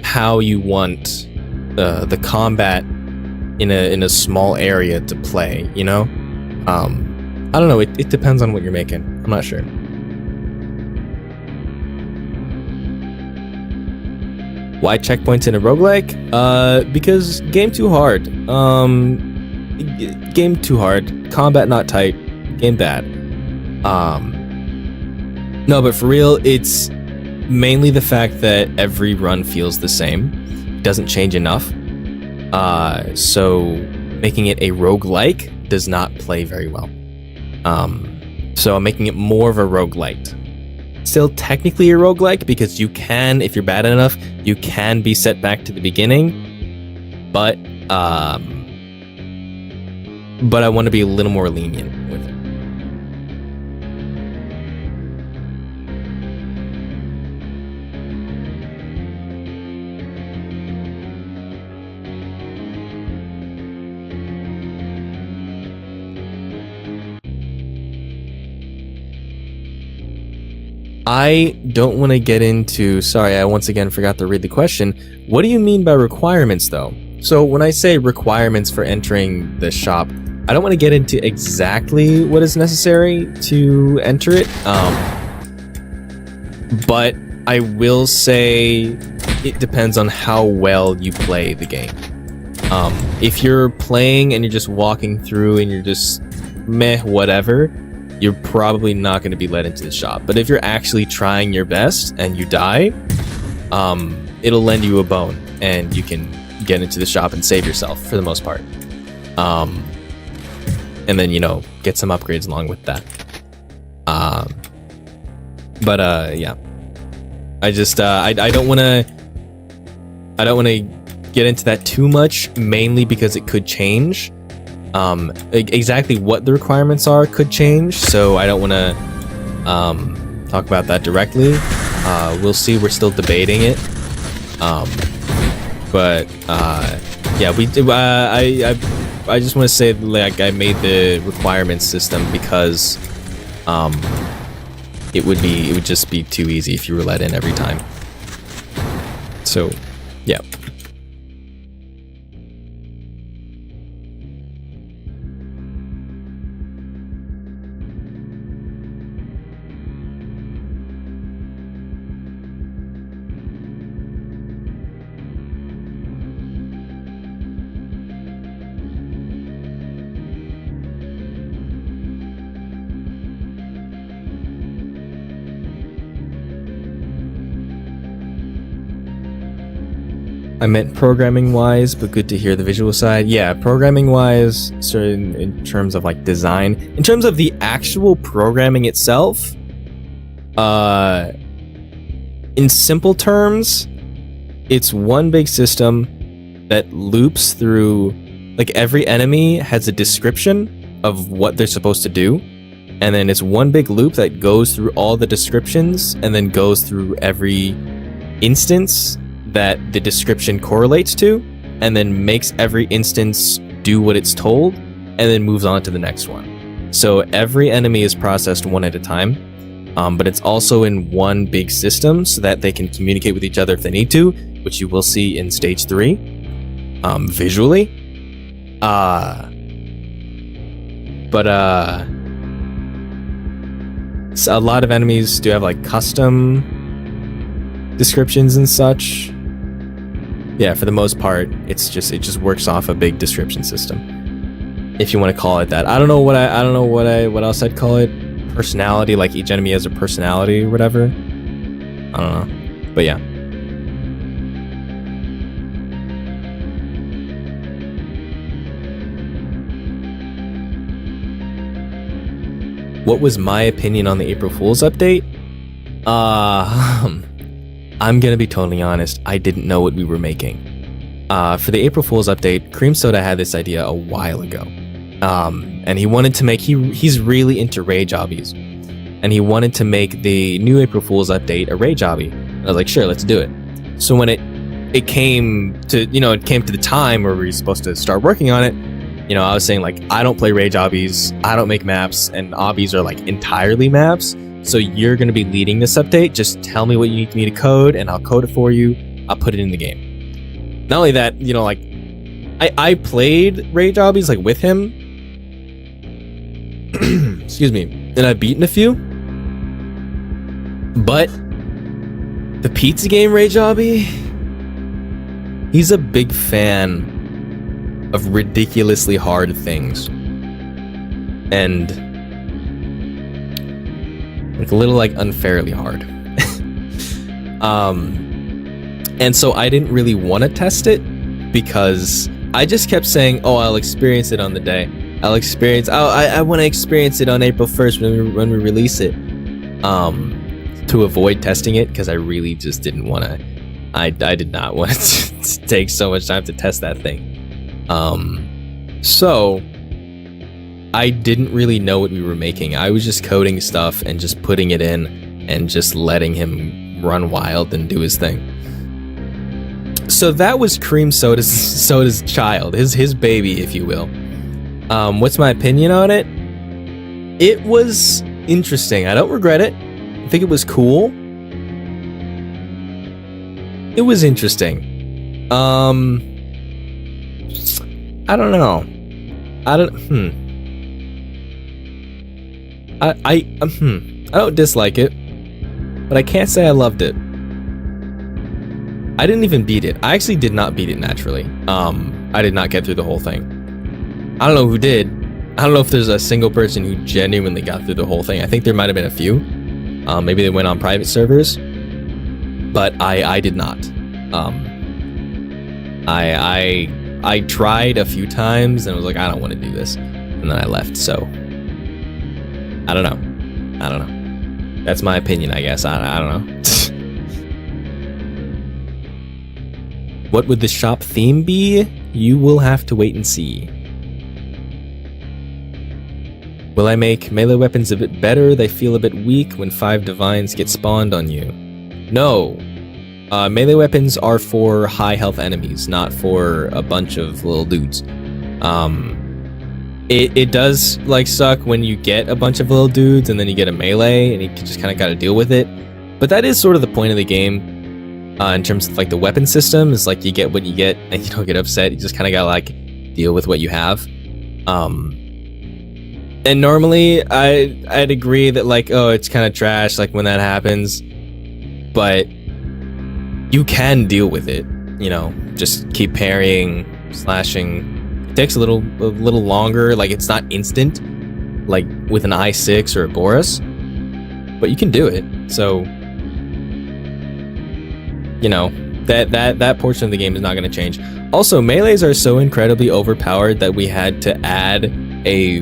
how you want the combat in a small area to play, I don't know, it depends on what you're making. I'm not sure. Why checkpoints in a roguelike? Because game too hard. Game too hard. Combat not tight. Game bad. No, but for real, it's mainly the fact that every run feels the same. It doesn't change enough. So making it a roguelike does not play very well. So I'm making it more of a roguelite. Still technically a roguelike, because you can, if you're bad enough, you can be set back to the beginning, but I want to be a little more lenient with it. I don't want to get into... Sorry, I once again forgot to read the question. What do you mean by requirements, though? So when I say requirements for entering the shop, I don't want to get into exactly what is necessary to enter it. But I will say it depends on how well you play the game. If you're playing and you're just walking through and you're just meh, whatever, you're probably not going to be let into the shop. But if you're actually trying your best and you die, it'll lend you a bone and you can get into the shop and save yourself for the most part. And then, get some upgrades along with that. Yeah. I just, I don't want to get into that too much, mainly because it could change. Exactly what the requirements are could change, so I don't want to talk about that directly. We'll see. We're still debating it. Yeah, we. I just want to say, like, I made the requirements system because it would just be too easy if you were let in every time. So, yeah. I meant programming wise, but good to hear the visual side. Yeah, programming wise, so in terms of like design, in terms of the actual programming itself, in simple terms, it's one big system that loops through, like every enemy has a description of what they're supposed to do, and then it's one big loop that goes through all the descriptions and then goes through every instance that the description correlates to, and then makes every instance do what it's told, and then moves on to the next one. So every enemy is processed one at a time, but it's also in one big system so that they can communicate with each other if they need to, which you will see in stage 3 visually. So a lot of enemies do have like custom descriptions and such. Yeah, for the most part, it just works off a big description system, if you want to call it that. I don't know what else I'd call it. Personality, like each enemy has a personality or whatever. I don't know, but yeah. What was my opinion on the April Fool's update? I'm gonna be totally honest, I didn't know what we were making. For the April Fool's update, Cream Soda had this idea a while ago. And he wanted to make, he's really into rage obbies. And he wanted to make the new April Fool's update a rage obby. And I was like, sure, let's do it. So when it came to the time where we were supposed to start working on it, I was saying like, I don't play rage obbies, I don't make maps, and obbies are like entirely maps. So you're going to be leading this update. Just tell me what you need me to code, and I'll code it for you. I'll put it in the game. Not only that, like, I played Rage Obbies, like, with him. Excuse me. And I've beaten a few. But the pizza game Rage Obby, he's a big fan of ridiculously hard things. And like a little like unfairly hard. And so I didn't really want to test it because I just kept saying, oh, I'll experience it on the day. I want to experience it on April 1st when we release it. To avoid testing it, because I really just didn't want to. I did not want to take so much time to test that thing. So I didn't really know what we were making. I was just coding stuff and just putting it in and just letting him run wild and do his thing. So that was Cream Soda's child, his baby, if you will. What's my opinion on it? It was interesting. I don't regret it. I think it was cool. It was interesting. I don't know. I don't dislike it, but I can't say I loved it. I didn't even beat it. I actually did not beat it naturally. I did not get through the whole thing. I don't know who did. I don't know if there's a single person who genuinely got through the whole thing. I think there might have been a few. Maybe they went on private servers, but I did not. I tried a few times and was like, I don't want to do this, and then I left. So I don't know. That's my opinion, I guess. I don't know. What would the shop theme be? You will have to wait and see. Will I make melee weapons a bit better? They feel a bit weak when 5 divines get spawned on you. No. Melee weapons are for high health enemies, not for a bunch of little dudes. It does like suck when you get a bunch of little dudes and then you get a melee and you just kind of got to deal with it. But that is sort of the point of the game. In terms of like the weapon system, is like you get what you get and you don't get upset. You just kind of gotta like deal with what you have. And normally I'd agree that like, oh, it's kind of trash like when that happens, but you can deal with it. Just keep parrying, slashing. It takes a little longer. Like it's not instant, like with an I6 or a Boris, but you can do it. So. That portion of the game is not going to change. Also, melees are so incredibly overpowered that we had to add a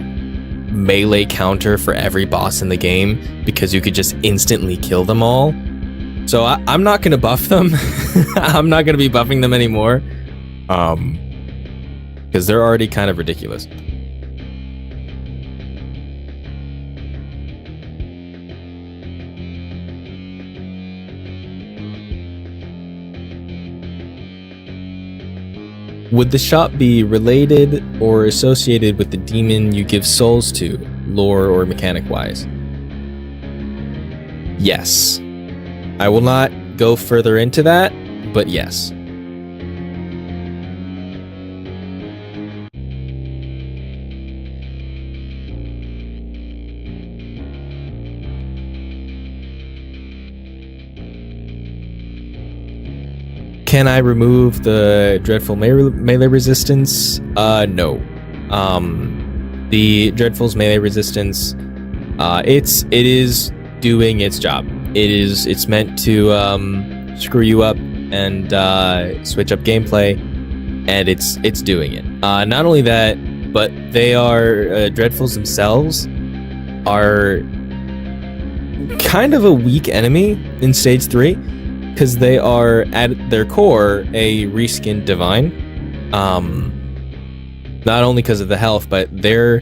melee counter for every boss in the game because you could just instantly kill them all. So I'm not going to buff them. I'm not going to be buffing them anymore. Because they're already kind of ridiculous. Would the shop be related or associated with the demon you give souls to, lore or mechanic-wise? Yes. I will not go further into that, but yes. Can I remove the dreadful melee resistance? No. The dreadful's melee resistance, it is doing its job. It's meant to screw you up and switch up gameplay, and it's doing it. Not only that, but they are dreadfuls themselves are kind of a weak enemy in stage 3. Because they are, at their core, a reskinned divine. Not only because of the health, but their,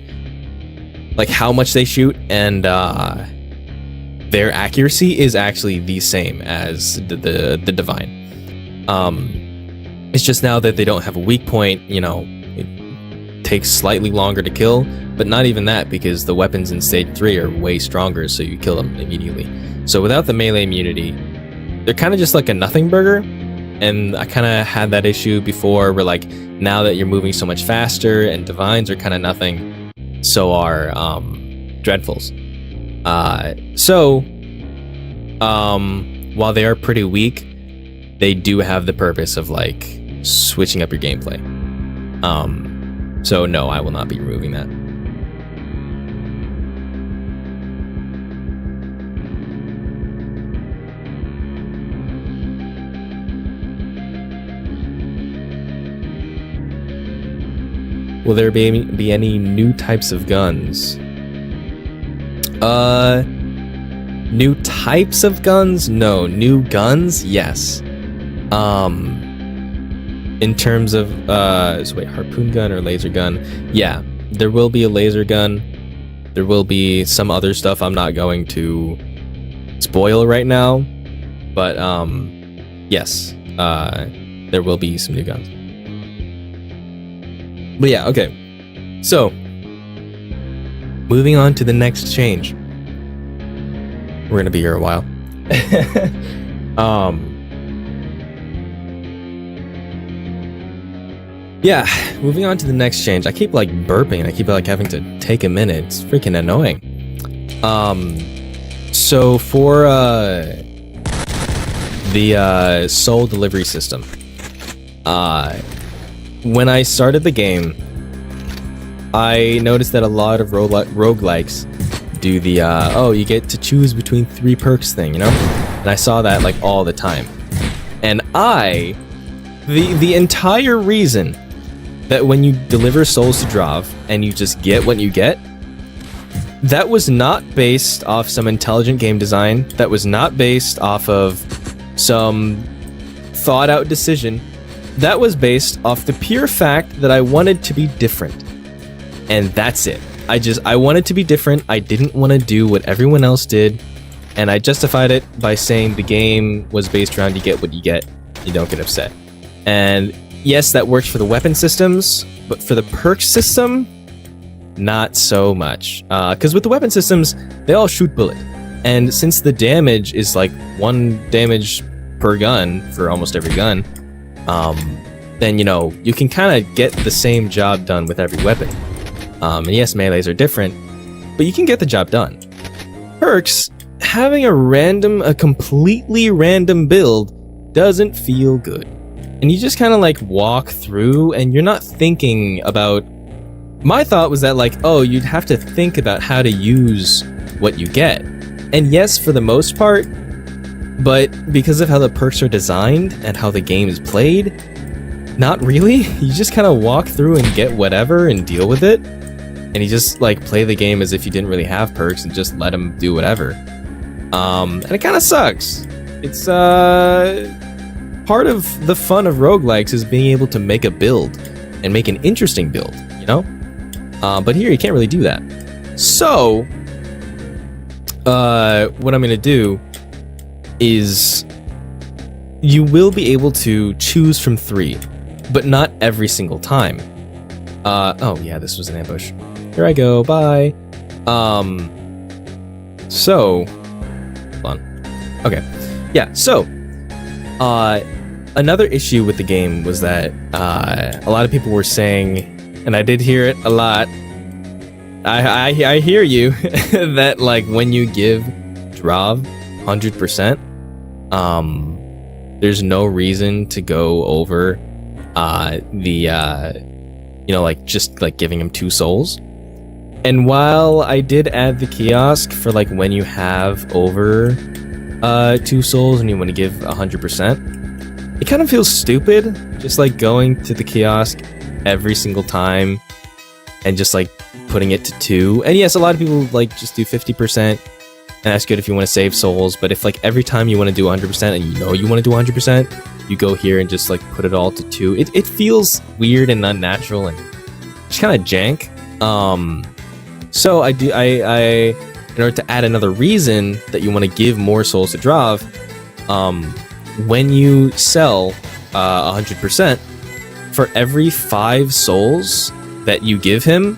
like, how much they shoot and their accuracy is actually the same as the divine. It's just now that they don't have a weak point, you know, it takes slightly longer to kill, but not even that, because the weapons in stage 3 are way stronger, so you kill them immediately. So without the melee immunity, they're kind of just like a nothing burger, and I kind of had that issue before where, like, now that you're moving so much faster and divines are kind of nothing, so are dreadfuls. While they are pretty weak, they do have the purpose of, like, switching up your gameplay. So no, I will not be removing that. Will there be any new types of guns? New types of guns? No. New guns? Yes. In terms of, so wait, harpoon gun or laser gun? Yeah, there will be a laser gun. There will be some other stuff I'm not going to spoil right now. But, yes, there will be some new guns. But yeah, okay. So, moving on to the next change. We're gonna be here a while. Yeah, moving on to the next change. I keep like burping and I keep like having to take a minute. It's freaking annoying. So for the soul delivery system, when I started the game, I noticed that a lot of roguelikes do the, oh, you get to choose between 3 perks thing, you know? And I saw that, like, all the time. And the entire reason that when you deliver souls to Drav, and you just get what you get, that was not based off some intelligent game design, that was not based off of some thought-out decision. That was based off the pure fact that I wanted to be different. And that's it. I wanted to be different. I didn't want to do what everyone else did. And I justified it by saying the game was based around you get what you get. You don't get upset. And yes, that works for the weapon systems, but for the perk system, not so much. Because with the weapon systems, they all shoot bullet. And since the damage is like 1 damage per gun for almost every gun, then, you know, you can kind of get the same job done with every weapon. And yes, melees are different, but you can get the job done. Perks, having a completely random build doesn't feel good. And you just kind of like walk through and you're not thinking about... My thought was that like, oh, you'd have to think about how to use what you get. And yes, for the most part, But because of how the perks are designed and how the game is played, not really. You just kind of walk through and get whatever and deal with it. And you just like play the game as if you didn't really have perks and just let them do whatever. And it kind of sucks. It's part of the fun of roguelikes is being able to make a build and make an interesting build, you know? But here you can't really do that. So, what I'm going to do is you will be able to choose from 3, but not every single time. Oh yeah, this was an ambush. Here I go, bye. So, hold on. Okay, yeah, so, another issue with the game was that, a lot of people were saying, and I did hear it a lot, I hear you, that, like, when you give Drav 100%, there's no reason to go over, like, just, like, giving him 2 souls. And while I did add the kiosk for, like, when you have over 2 souls and you want to give 100%, it kind of feels stupid, just, like, going to the kiosk every single time and just, like, putting it to 2. And yes, a lot of people, like, just do 50%, and that's good if you want to save souls, but if, like, every time you want to do 100% and you know you want to do 100%, you go here and just, like, put it all to 2. It feels weird and unnatural and just kind of jank. So I in order to add another reason that you want to give more souls to Drav, when you sell 100%, for every 5 souls that you give him,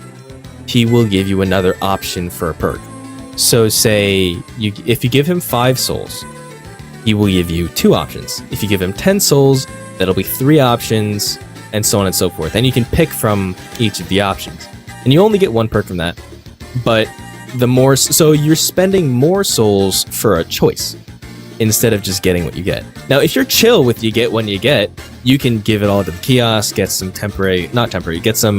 he will give you another option for a perk. So say if you give him 5 souls, he will give you 2 options. If you give him 10 souls, that'll be 3 options, and so on and so forth. And you can pick from each of the options. And you only get 1 perk from that. But so you're spending more souls for a choice instead of just getting what you get. Now, if you're chill with you get when you get, you can give it all to the kiosk, get some get some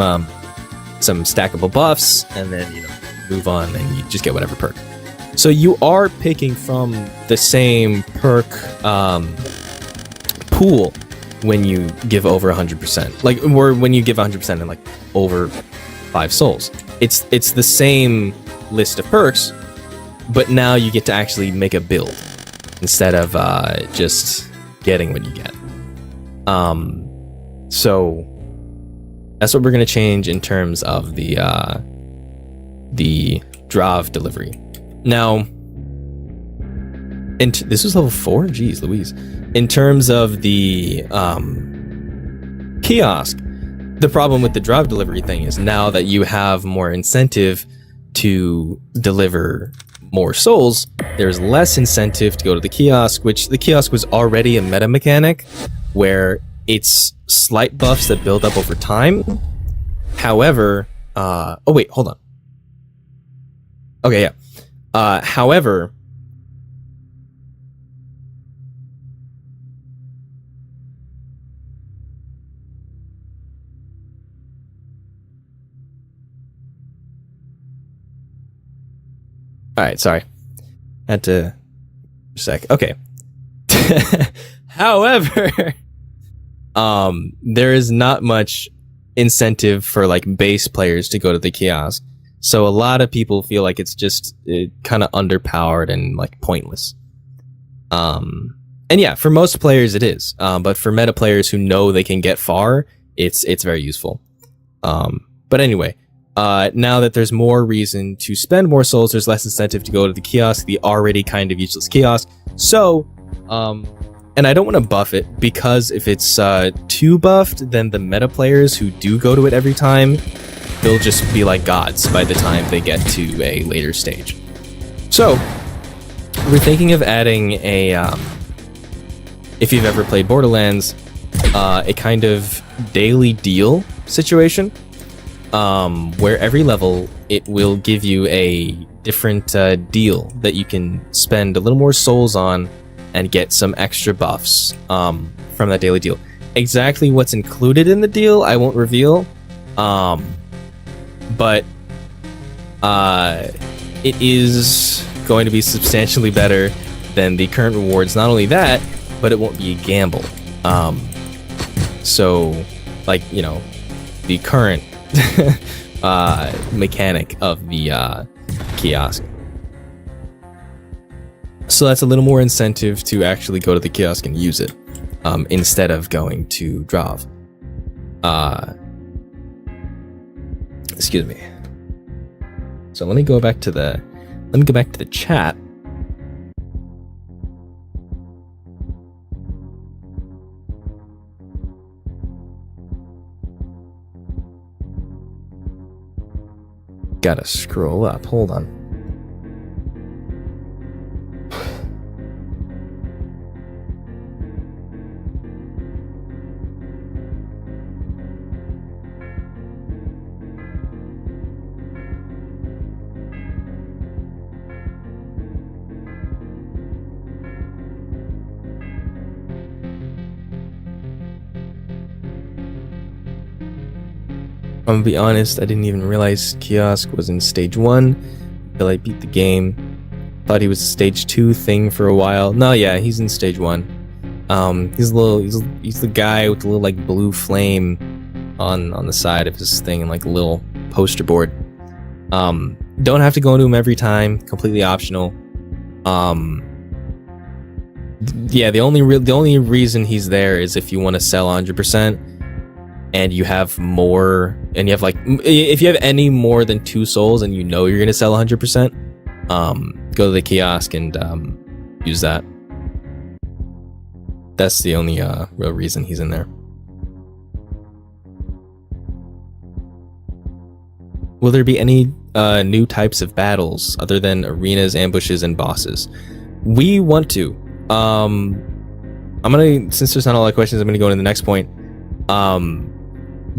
stackable buffs, and then, you know, move on and you just get whatever perk. So you are picking from the same perk pool when you give over 100%. Like, or when you give 100% and, like, over 5 souls. It's the same list of perks, but now you get to actually make a build instead of just getting what you get. So that's what we're going to change in terms of the Drav delivery. Now, this was level 4? Jeez Louise. In terms of the kiosk, the problem with the Drav delivery thing is now that you have more incentive to deliver more souls, there's less incentive to go to the kiosk, which the kiosk was already a meta mechanic where it's slight buffs that build up over time. However, oh wait, hold on. Okay, yeah. However, all right, sorry. Had to a sec. Okay. However, there is not much incentive for, like, base players to go to the kiosk. So a lot of people feel like it's just kind of underpowered and, like, pointless. And yeah, for most players it is. But for meta players who know they can get far, it's very useful. But anyway, now that there's more reason to spend more souls, there's less incentive to go to the kiosk, the already kind of useless kiosk. So, and I don't want to buff it, because if it's too buffed, then the meta players who do go to it every time, they'll just be like gods by the time they get to a later stage. So, we're thinking of adding a, if you've ever played Borderlands, a kind of daily deal situation, where every level it will give you a different deal that you can spend a little more souls on and get some extra buffs from that daily deal. Exactly what's included in the deal I won't reveal, but it is going to be substantially better then the current rewards, not only that, but it won't be a gamble. So, like, you know, the current mechanic of the kiosk. So that's a little more incentive to actually go to the kiosk and use it, instead of going to Drav. Excuse me. So let me go back to the chat. Gotta scroll up. Hold on. I'm gonna be honest, I didn't even realize Kiosk was in stage 1 until I beat the game. Thought he was a stage 2 thing for a while. No, yeah, he's in stage 1. He's the guy with the little like blue flame on the side of his thing and like a little poster board. Don't have to go into him every time, completely optional. Yeah, the only reason he's there is if you want to sell 100%. And you have more, and you have like, if you have any more than 2 souls and you know you're gonna sell 100%, go to the kiosk and use that. That's the only real reason he's in there. Will there be any new types of battles other than arenas, ambushes, and bosses? We want to. I'm gonna, since there's not a lot of questions, I'm gonna go into the next point.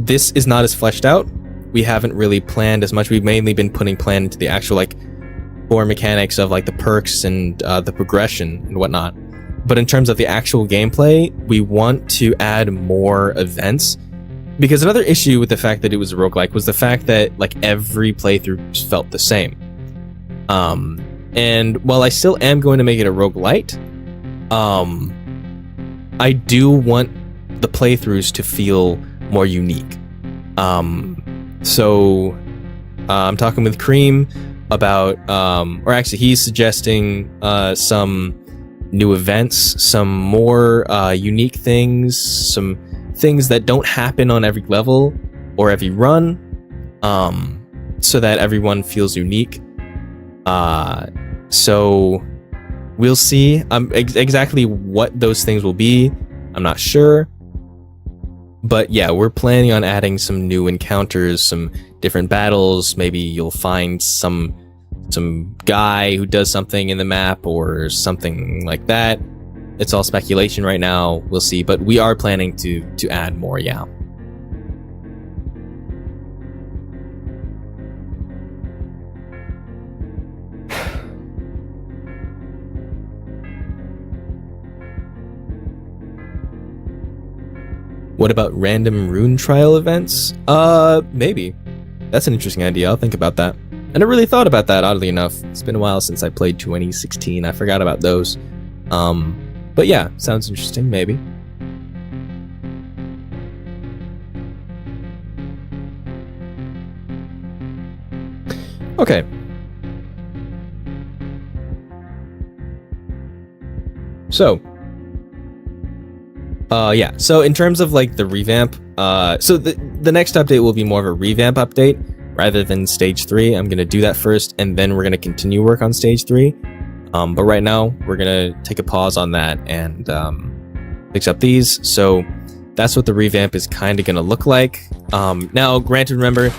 This is not as fleshed out. We haven't really planned as much. We've mainly been putting plan into the actual like core mechanics of like the perks and the progression and whatnot. But in terms of the actual gameplay, we want to add more events, because another issue with the fact that it was a roguelike was the fact that like every playthrough felt the same. And while I still am going to make it a roguelite, I do want the playthroughs to feel more unique. So I'm talking with Cream about, or actually he's suggesting some new events, some more unique things, some things that don't happen on every level or every run, so that everyone feels unique. So we'll see exactly what those things will be. I'm not sure. But yeah, we're planning on adding some new encounters, some different battles. Maybe you'll find some guy who does something in the map or something like that. It's all speculation right now. We'll see, but we are planning to add more, yeah. What about random rune trial events? Maybe. That's an interesting idea. I'll think about that. I never really thought about that, oddly enough. It's been a while since I played 2016. I forgot about those. But yeah, sounds interesting, maybe. Okay. So, yeah, so in terms of like the revamp, so the next update will be more of a revamp update rather than stage 3. I'm gonna do that first, and then we're gonna continue work on stage 3. But right now we're gonna take a pause on that and fix up these. So that's what the revamp is kind of gonna look like. Now, granted, remember,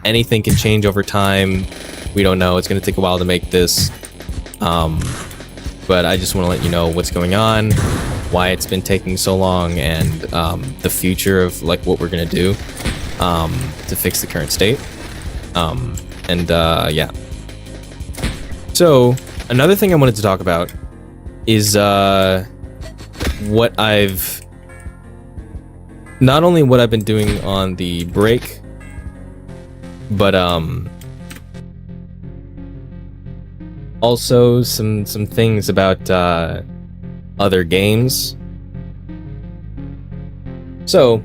anything can change over time. We don't know. It's gonna take a while to make this. But I just want to let you know what's going on, why it's been taking so long, and the future of like what we're gonna do to fix the current state. Yeah. So another thing I wanted to talk about is what I've been doing on the break, but Also, some things about other games. So,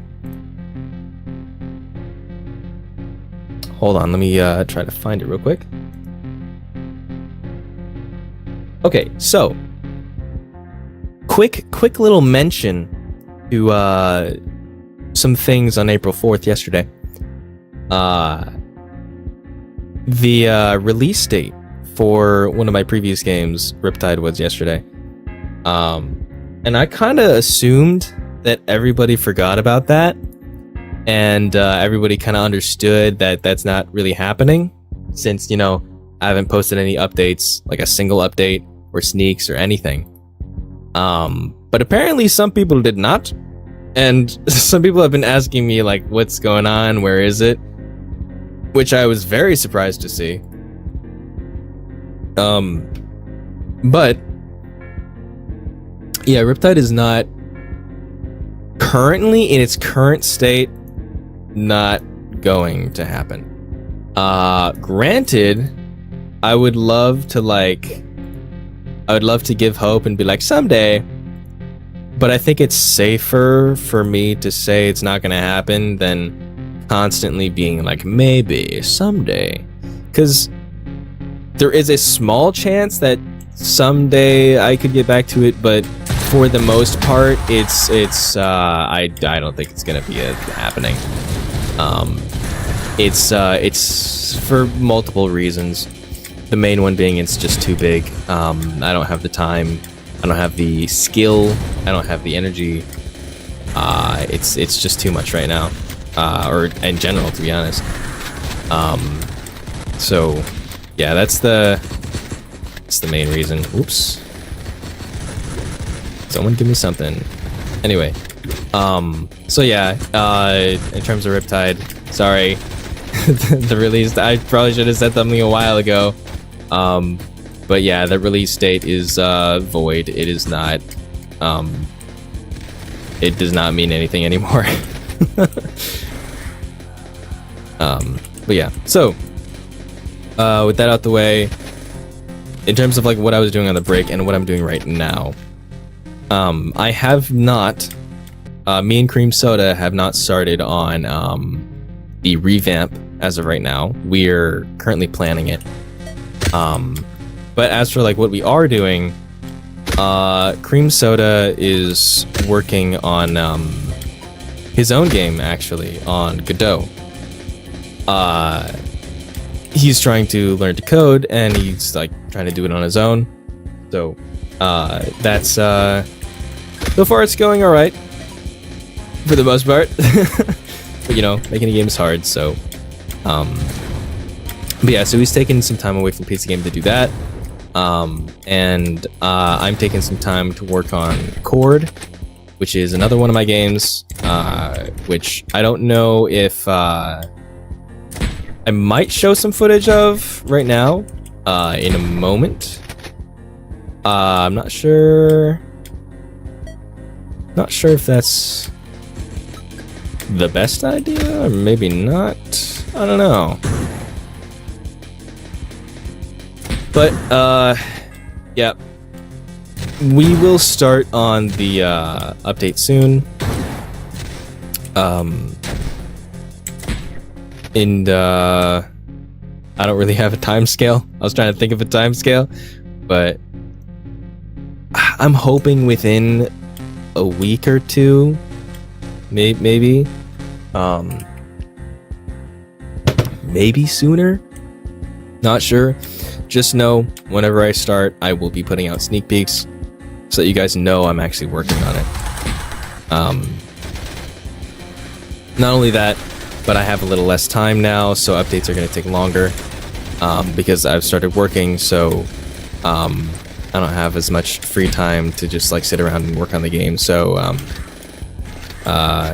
hold on, let me try to find it real quick. Okay, so quick little mention to some things on April 4th yesterday. The release date for one of my previous games, Riptide, was yesterday. And I kind of assumed that everybody forgot about that, and everybody kind of understood that that's not really happening, since, you know, I haven't posted any updates, like a single update or sneaks or anything. But apparently some people did not, and some people have been asking me, like, what's going on, where is it? Which I was very surprised to see. But yeah, Riptide is not currently, in its current state, not going to happen. Granted, I would love to give hope and be like, someday, but I think it's safer for me to say it's not gonna happen than constantly being like, maybe someday, because there is a small chance that someday I could get back to it, but for the most part, I don't think it's gonna be happening. It's for multiple reasons. The main one being it's just too big. I don't have the time. I don't have the skill. I don't have the energy. It's just too much right now, or in general, to be honest. So yeah, that's the main reason. Oops. Someone give me something. Anyway, so yeah, in terms of Riptide, sorry, the release, I probably should have said something a while ago. But yeah, the release date is void. It is not, it does not mean anything anymore. But yeah, so with that out the way, in terms of like what I was doing on the break and what I'm doing right now, I have not, me and Cream Soda have not started on the revamp as of right now. We're currently planning it. But as for like what we are doing, Cream Soda is working on his own game, actually, on Godot. He's trying to learn to code, and he's like trying to do it on his own. So that's so far it's going all right for the most part. But you know, making a game is hard. So but yeah, so he's taking some time away from PC Game to do that. And I'm taking some time to work on Chord, which is another one of my games, which I don't know if I might show some footage of right now, in a moment. I'm not sure. Not sure if that's the best idea, or maybe not. I don't know. But, yeah. We will start on the update soon. And I don't really have a time scale. I was trying to think of a time scale, but I'm hoping within a week or two, maybe maybe sooner. Not sure. Just know whenever I start, I will be putting out sneak peeks so that you guys know I'm actually working on it. Not only that, but I have a little less time now, so updates are going to take longer because I've started working, so I don't have as much free time to just like sit around and work on the game. So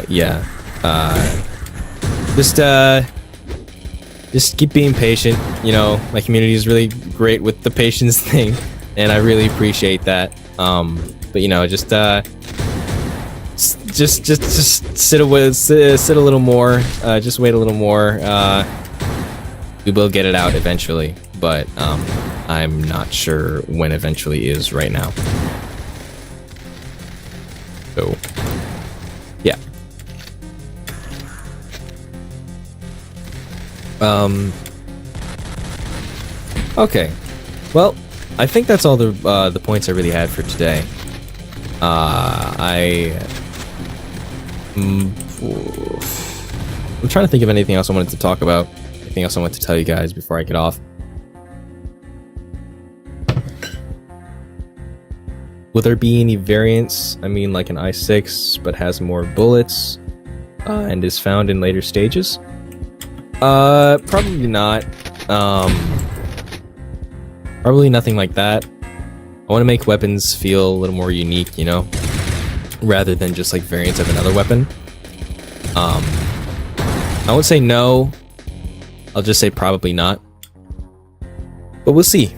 yeah, just keep being patient. You know, my community is really great with the patience thing, and I really appreciate that. But you know, just sit a little more. Just wait a little more. We will get it out eventually, but I'm not sure when eventually is right now. So, yeah. Okay. Well, I think that's all the points I really had for today. I'm trying to think of anything else I wanted to talk about. Anything else I want to tell you guys before I get off. Will there be any variants? I mean, like an i6, but has more bullets, and is found in later stages? Probably not. Probably nothing like that. I want to make weapons feel a little more unique, you know? Rather than just like variants of another weapon. I won't say no. I'll just say probably not. But we'll see.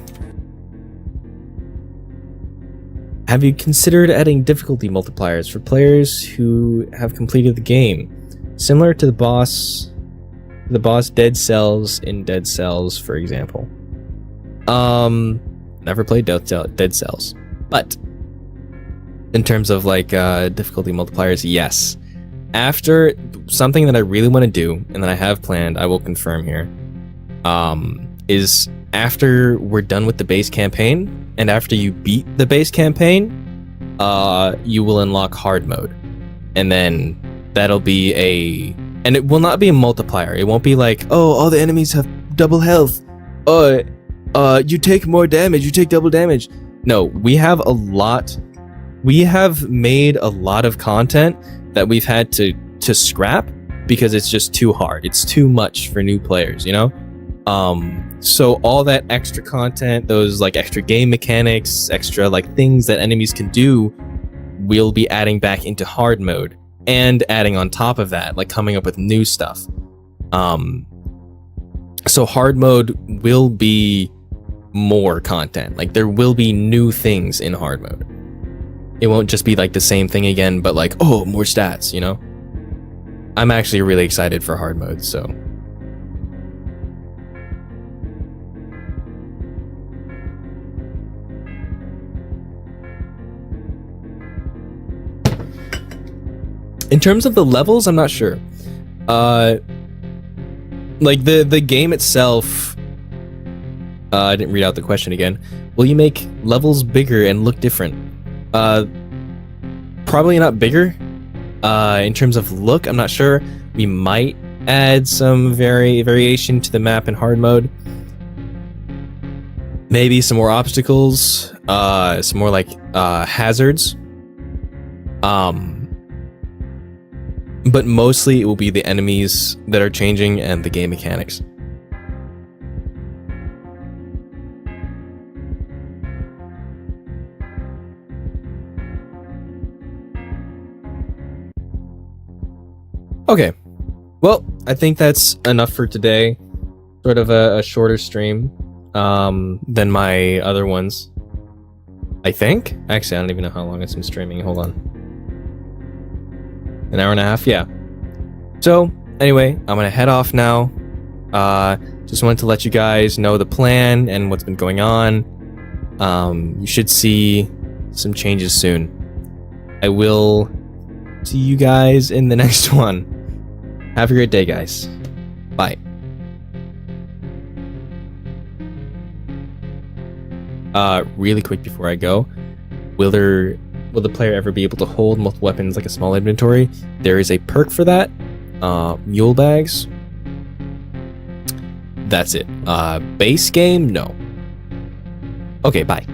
Have you considered adding difficulty multipliers for players who have completed the game? Similar to the boss Dead Cells in Dead Cells, for example. Never played Dead Cells. But in terms of like difficulty multipliers, yes. After something that I really want to do and that I have planned, I will confirm here, is after we're done with the base campaign and after you beat the base campaign, you will unlock hard mode. And then that'll be and it will not be a multiplier. It won't be like, oh, all the enemies have double health. You take more damage, you take double damage. No, we have made a lot of content that we've had to scrap because it's just too hard. It's too much for new players, you know? So all that extra content, those like extra game mechanics, extra like things that enemies can do, we'll be adding back into hard mode and adding on top of that, like coming up with new stuff. So hard mode will be more content. Like there will be new things in hard mode. It won't just be like the same thing again, but like, oh, more stats, you know? I'm actually really excited for hard mode, so. In terms of the levels, I'm not sure. Like the game itself, I didn't read out the question again. Will you make levels bigger and look different? Probably not bigger. In terms of look, I'm not sure. We might add some variation to the map in hard mode. Maybe some more obstacles, some more like hazards. But mostly it will be the enemies that are changing and the game mechanics. Okay, well, I think that's enough for today. Sort of a shorter stream than my other ones, I think. Actually, I don't even know how long it's been streaming. Hold on. An hour and a half? Yeah. So, anyway, I'm gonna head off now. Just wanted to let you guys know the plan and what's been going on. You should see some changes soon. I will see you guys in the next one. Have a great day, guys. Bye. Really quick before I go, will the player ever be able to hold multiple weapons like a small inventory? There is a perk for that. Mule bags. That's it. Base game, no. Okay, bye.